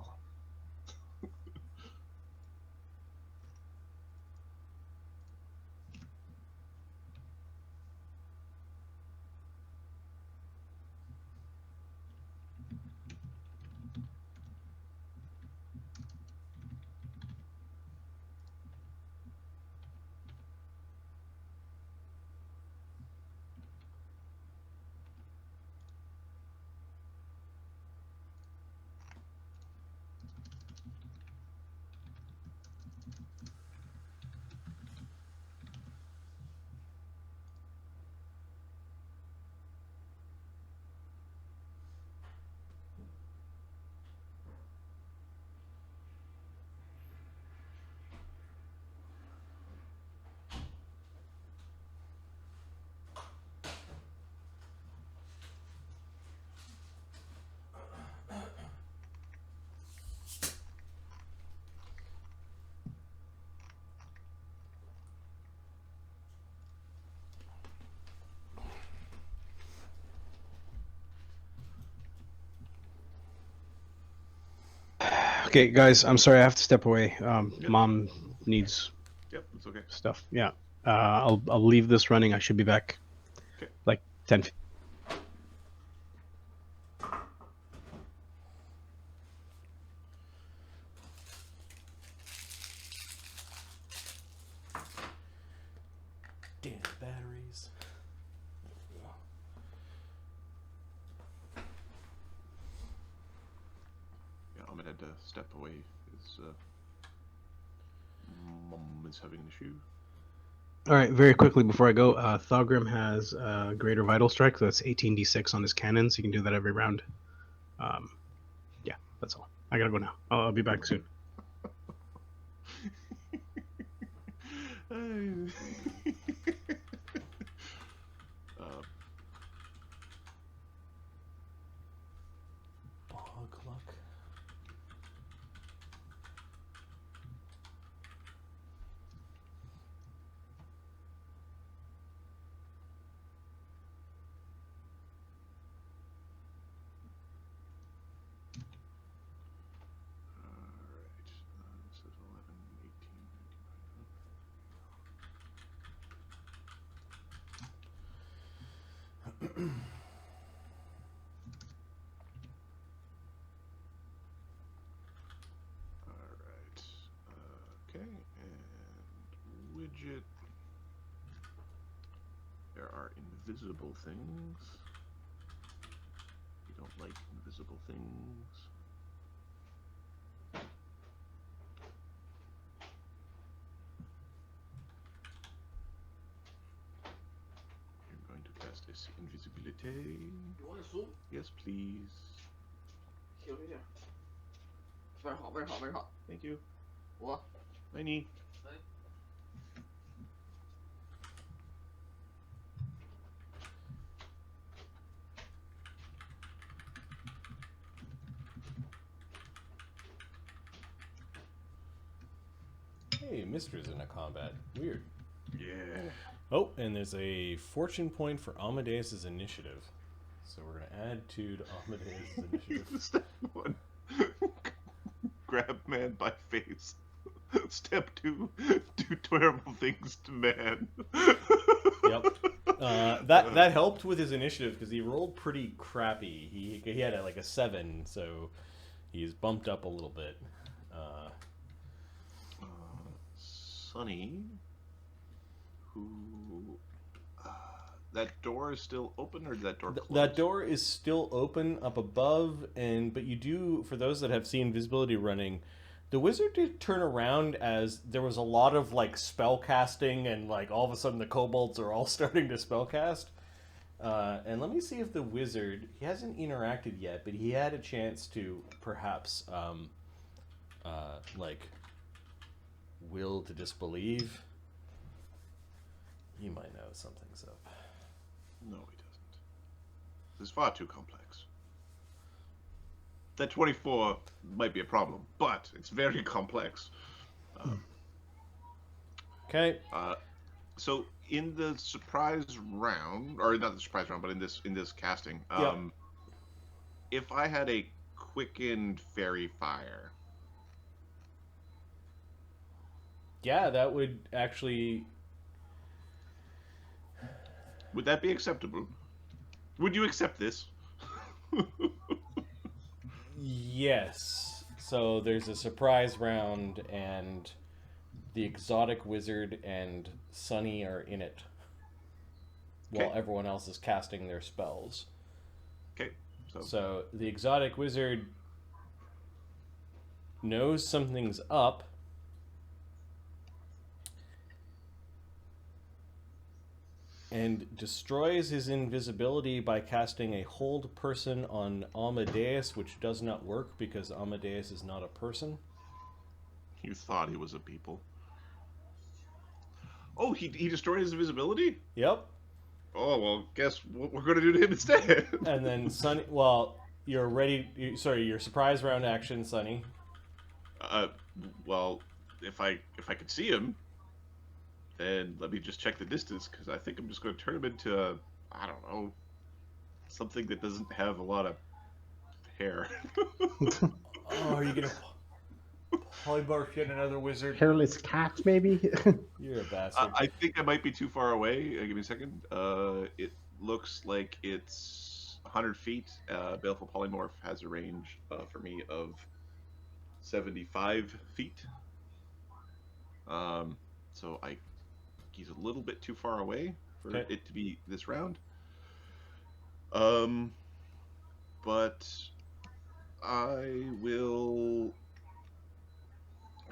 Okay, guys, I'm sorry, I have to step away. Mom needs Yep, it's okay. stuff. Yeah, I'll leave this running. I should be back, Okay. like 10. Damn batteries. Yeah, I'm gonna have to step away. His mom is having an issue. All right, very quickly before I go, Thogrim has Greater Vital Strike, so that's 18d6 on his cannons. He can do that every round. That's all. I gotta go now. I'll be back soon. Bog Luck. This is 11, 18, 19. Alright. Okay, and widget. There are invisible things. We don't like invisible things. I'm going to cast this invisibility. You want a soup? Yes, please. Here, here. It's very hot, very hot, very hot. Thank you. What? My knee. Hey, Mister's in a combat. Weird. Yeah. Oh, and there's a fortune point for Amadeus's initiative. So we're gonna add 2 to Amadeus's initiative. Step 1. Grab man by face. Step 2. Do terrible things to man. Yep. That helped with his initiative because he rolled pretty crappy. He had like a 7, so he's bumped up a little bit. Sunny, who that door is still open, or is that door closed? That door is still open up above, but you do, for those that have seen visibility running, the wizard did turn around as there was a lot of like spell casting, and like all of a sudden the kobolds are all starting to spell cast. And let me see if the wizard, he hasn't interacted yet, but he had a chance to perhaps like will to disbelieve. He might know something's up. No, he doesn't. This is far too complex. That 24 might be a problem, but it's very complex. Okay. So in the surprise round, or not the surprise round, but in this casting, if I had a quickened fairy fire, yeah, that would actually. would that be acceptable? Would you accept this? Yes. So there's a surprise round, and the exotic wizard and Sunny are in it, while everyone else is casting their spells. Okay. So the exotic wizard knows something's up. And destroys his invisibility by casting a hold person on Amadeus, which does not work because Amadeus is not a person. You thought he was a people. Oh, he destroyed his invisibility? Yep. Oh, well, guess what we're going to do to him instead? And then Sunny, well, you're ready, your surprise round action, Sunny. Well, if I could see him, then let me just check the distance, because I think I'm just going to turn him into, I don't know, something that doesn't have a lot of hair. Oh, are you going to polymorph yet another wizard? Hairless cat, maybe? You're a bastard. I think I might be too far away. Give me a second. It looks like it's 100 feet. Baleful Polymorph has a range for me of 75 feet. So he's a little bit too far away for it to be this round. But I really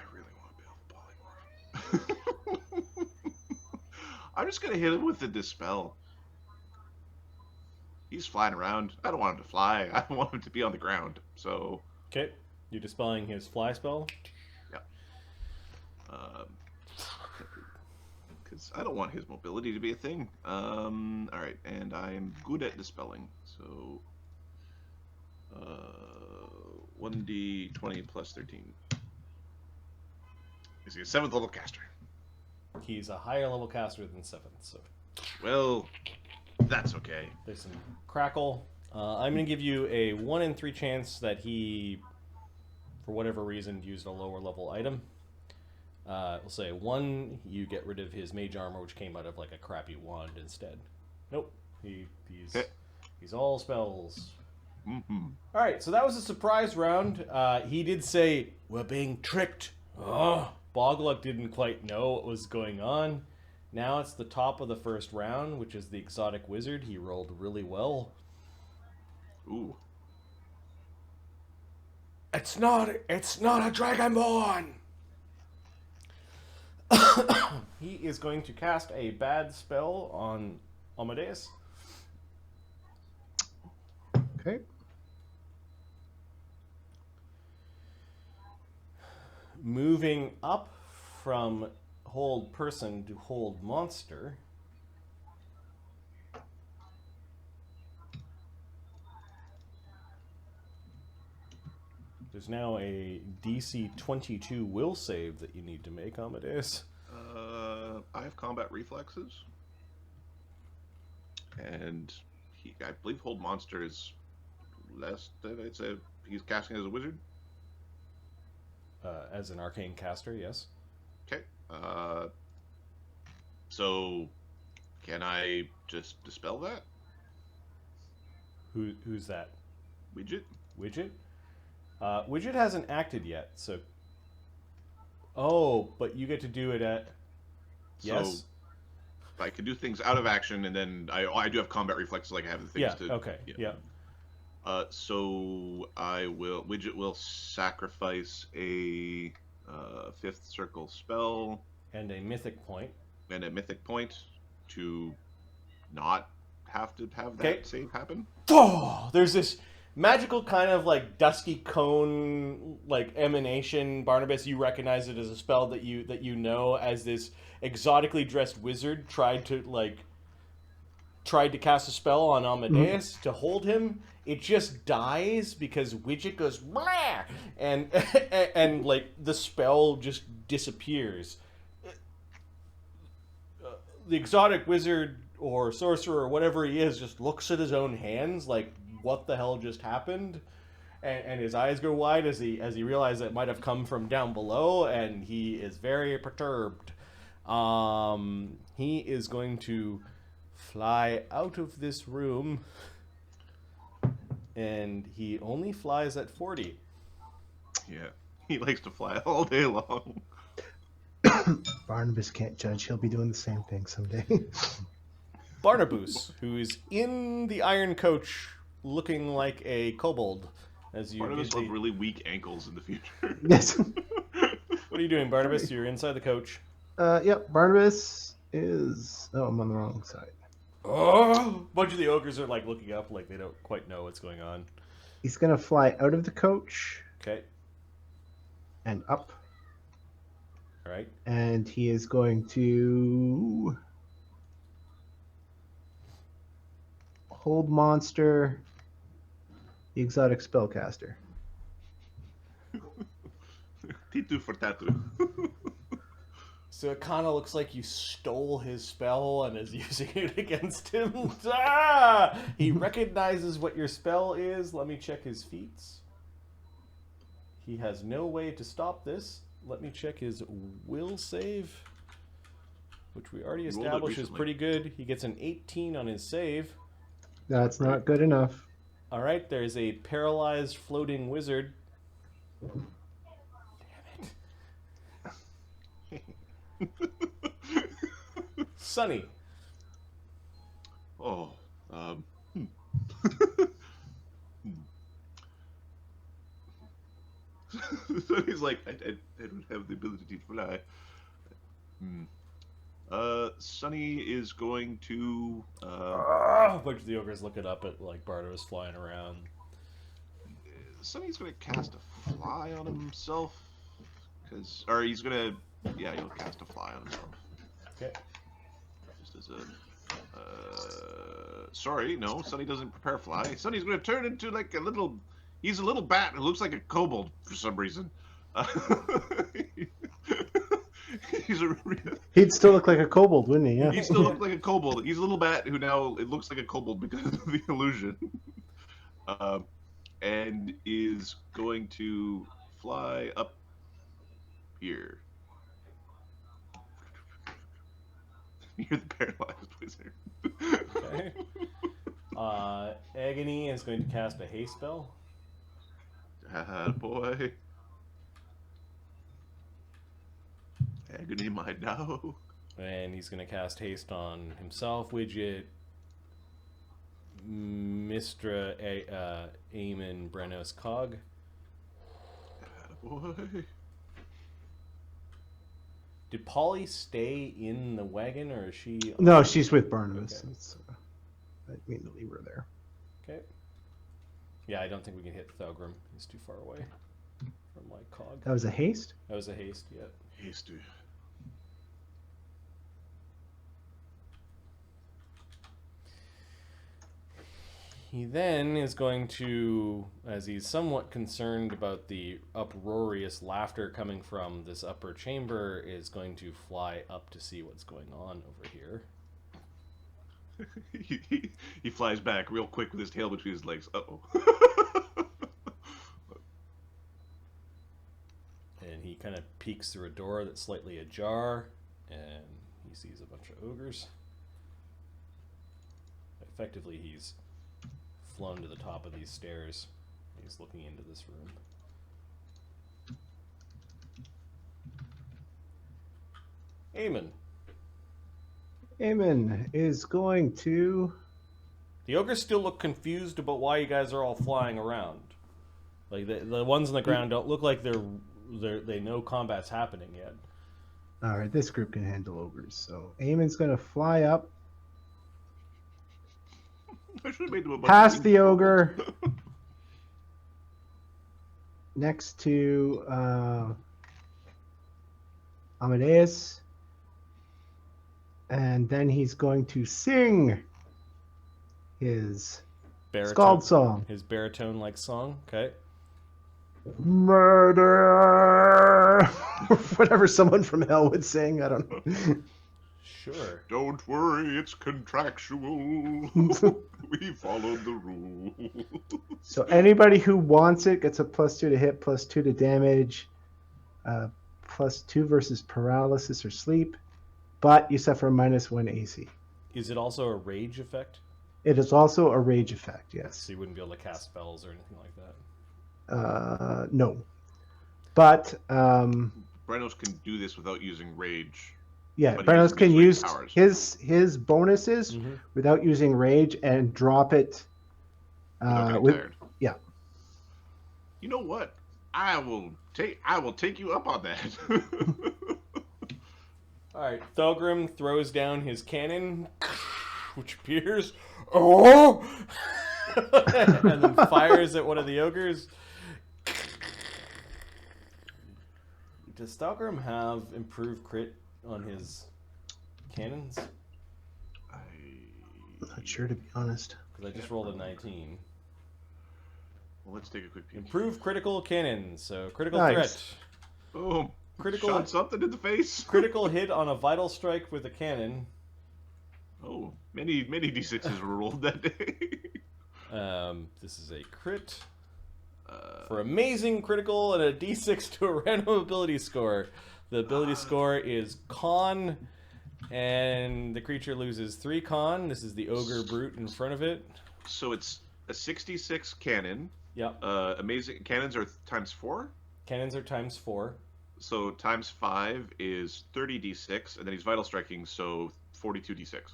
want Baleful Polymorph. I'm just gonna hit him with the Dispel. He's flying around. I don't want him to fly. I want him to be on the ground. So Okay. You're dispelling his fly spell. Yeah. Because I don't want his mobility to be a thing. All right, and I'm good at dispelling, so 1d20 plus 13. Is he a 7th level caster? He's a higher level caster than 7th, so Well, that's okay. there's some crackle. I'm going to give you a 1 in 3 chance that he, for whatever reason, used a lower level item. We'll say 1, you get rid of his mage armor, which came out of like a crappy wand instead. Nope, he's all spells. Mm-hmm. All right, so that was a surprise round. He did say, "We're being tricked." Oh, Bog Luck didn't quite know what was going on. Now it's the top of the first round, which is the exotic wizard. He rolled really well. Ooh. It's not a dragonborn. He is going to cast a bad spell on Amadeus. Okay. Moving up from hold person to hold monster. There's now a DC 22 will save that you need to make, Amadeus. I have combat reflexes, and I believe hold monster is less than I'd say he's casting as a wizard. As an arcane caster, yes. Okay. So can I just dispel that? Who's that? Widget? Widget? Widget hasn't acted yet, so... Oh, but you get to do it at... Yes? So I can do things out of action, and then I do have combat reflexes, like I have the things Yeah, to... okay, yeah. So Widget will sacrifice a 5th circle spell And a mythic point. and a mythic point to not have to have that Okay. save happen. Oh, there's this magical kind of like dusky cone like emanation. Barnabas, you recognize it as a spell that you know as this exotically dressed wizard tried to cast a spell on Amadeus to hold him. It just dies because Widget goes blah, and and like the spell just disappears. The exotic wizard or sorcerer or whatever he is just looks at his own hands like, what the hell just happened? And his eyes go wide as he realizes it might have come from down below, and he is very perturbed. He is going to fly out of this room, and he only flies at 40. Yeah, he likes to fly all day long. Barnabas can't judge. He'll be doing the same thing someday. Barnabas, who is in the iron coach looking like a kobold, as you Barnabas will busy... have really weak ankles in the future. Yes. What are you doing, Barnabas? You're inside the coach. Yep. Barnabas is. Oh, I'm on the wrong side. Oh! A bunch of the ogres are like looking up like they don't quite know what's going on. He's gonna fly out of the coach Okay. and up, All right. and he is going to hold monster, the exotic spellcaster. Titu for tattoo. So it kind of looks like you stole his spell and is using it against him. Ah! He recognizes what your spell is. Let me check his feats. He has no way to stop this. Let me check his will save, which we already rolled it established is recently. pretty good. He gets an 18 on his save. That's not good enough. All right, there's a paralyzed floating wizard. Damn it. Sunny. Oh, So he's like, I don't have the ability to fly. Sunny is going to. A bunch of the ogres looking up at like Barnabas flying around. Sonny's gonna cast a fly on himself, or he's gonna, yeah, he'll cast a fly on himself. Okay. Just as a, sorry, no, Sonny doesn't prepare fly. Sonny's gonna turn into like a little, he's a little bat who looks like a kobold for some reason. He'd still look like a kobold, wouldn't he? Yeah. He still looks like a kobold. He's a little bat who now it looks like a kobold because of the illusion. And is going to fly up here. Near the paralyzed wizard. Okay. Agony is going to cast a haste spell. Boy. Agony, my dog. And he's going to cast haste on himself, Widget, Mistra, Eamon, Brennos, Cog. Boy. Did Polly stay in the wagon, or is she... No, she's with Barnabas. Okay. I mean to leave her there. Okay. Yeah, I don't think we can hit Thogrim. He's too far away from my Cog. That was a haste? That was a haste, yeah. Haste. He then is going to, as he's somewhat concerned about the uproarious laughter coming from this upper chamber, is going to fly up to see what's going on over here. He flies back real quick with his tail between his legs. Uh-oh. And he kind of peeks through a door that's slightly ajar, and he sees a bunch of ogres. Effectively, he's flown to the top of these stairs. He's looking into this room. Eamon. Eamon is going to... The ogres still look confused about why you guys are all flying around. Like the ones on the ground don't look like they know combat's happening yet. Alright, this group can handle ogres. So Eamon's going to fly up. I should have made them a bunch Past of the ogre. Next to Amadeus. And then he's going to sing his Scald song. His baritone-like song. Okay. Murder! Whatever someone from hell would sing. I don't know. Sure. Don't worry, it's contractual. We followed the rules. So anybody who wants it gets a +2 to hit, +2 to damage, +2 versus paralysis or sleep, but you suffer a -1 AC. Is it also a rage effect? It is also a rage effect, yes. So you wouldn't be able to cast spells or anything like that? No. But, Brennos can do this without using rage. yeah, But Brennos can use powers. his bonuses without using rage and drop it. Yeah. You know what? I will take you up on that. All right. Thogrim throws down his cannon, which appears, oh, and then fires at one of the ogres. Does Thogrim have improved crit on his cannons? I'm not sure, to be honest. Because I just rolled a 19. Well, let's take a quick peek. Improved critical cannons. So critical Nice. threat. Boom. Critical Shot something in the face. critical hit on a vital strike with a cannon. Oh, many d6s were rolled that day. This is a crit. For amazing critical and a d6 to a random ability score. The ability score is con, and the creature loses 3 con. This is the ogre brute in front of it. So it's a 66 cannon. Yep. Amazing cannons are ×4. Cannons are ×4. So ×5 is 30d6, and then he's vital striking, so 42d6.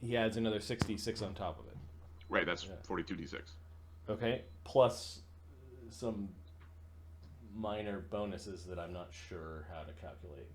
He adds another 66 on top of it. Right, that's Yeah. 42d6. Okay, plus some minor bonuses that I'm not sure how to calculate.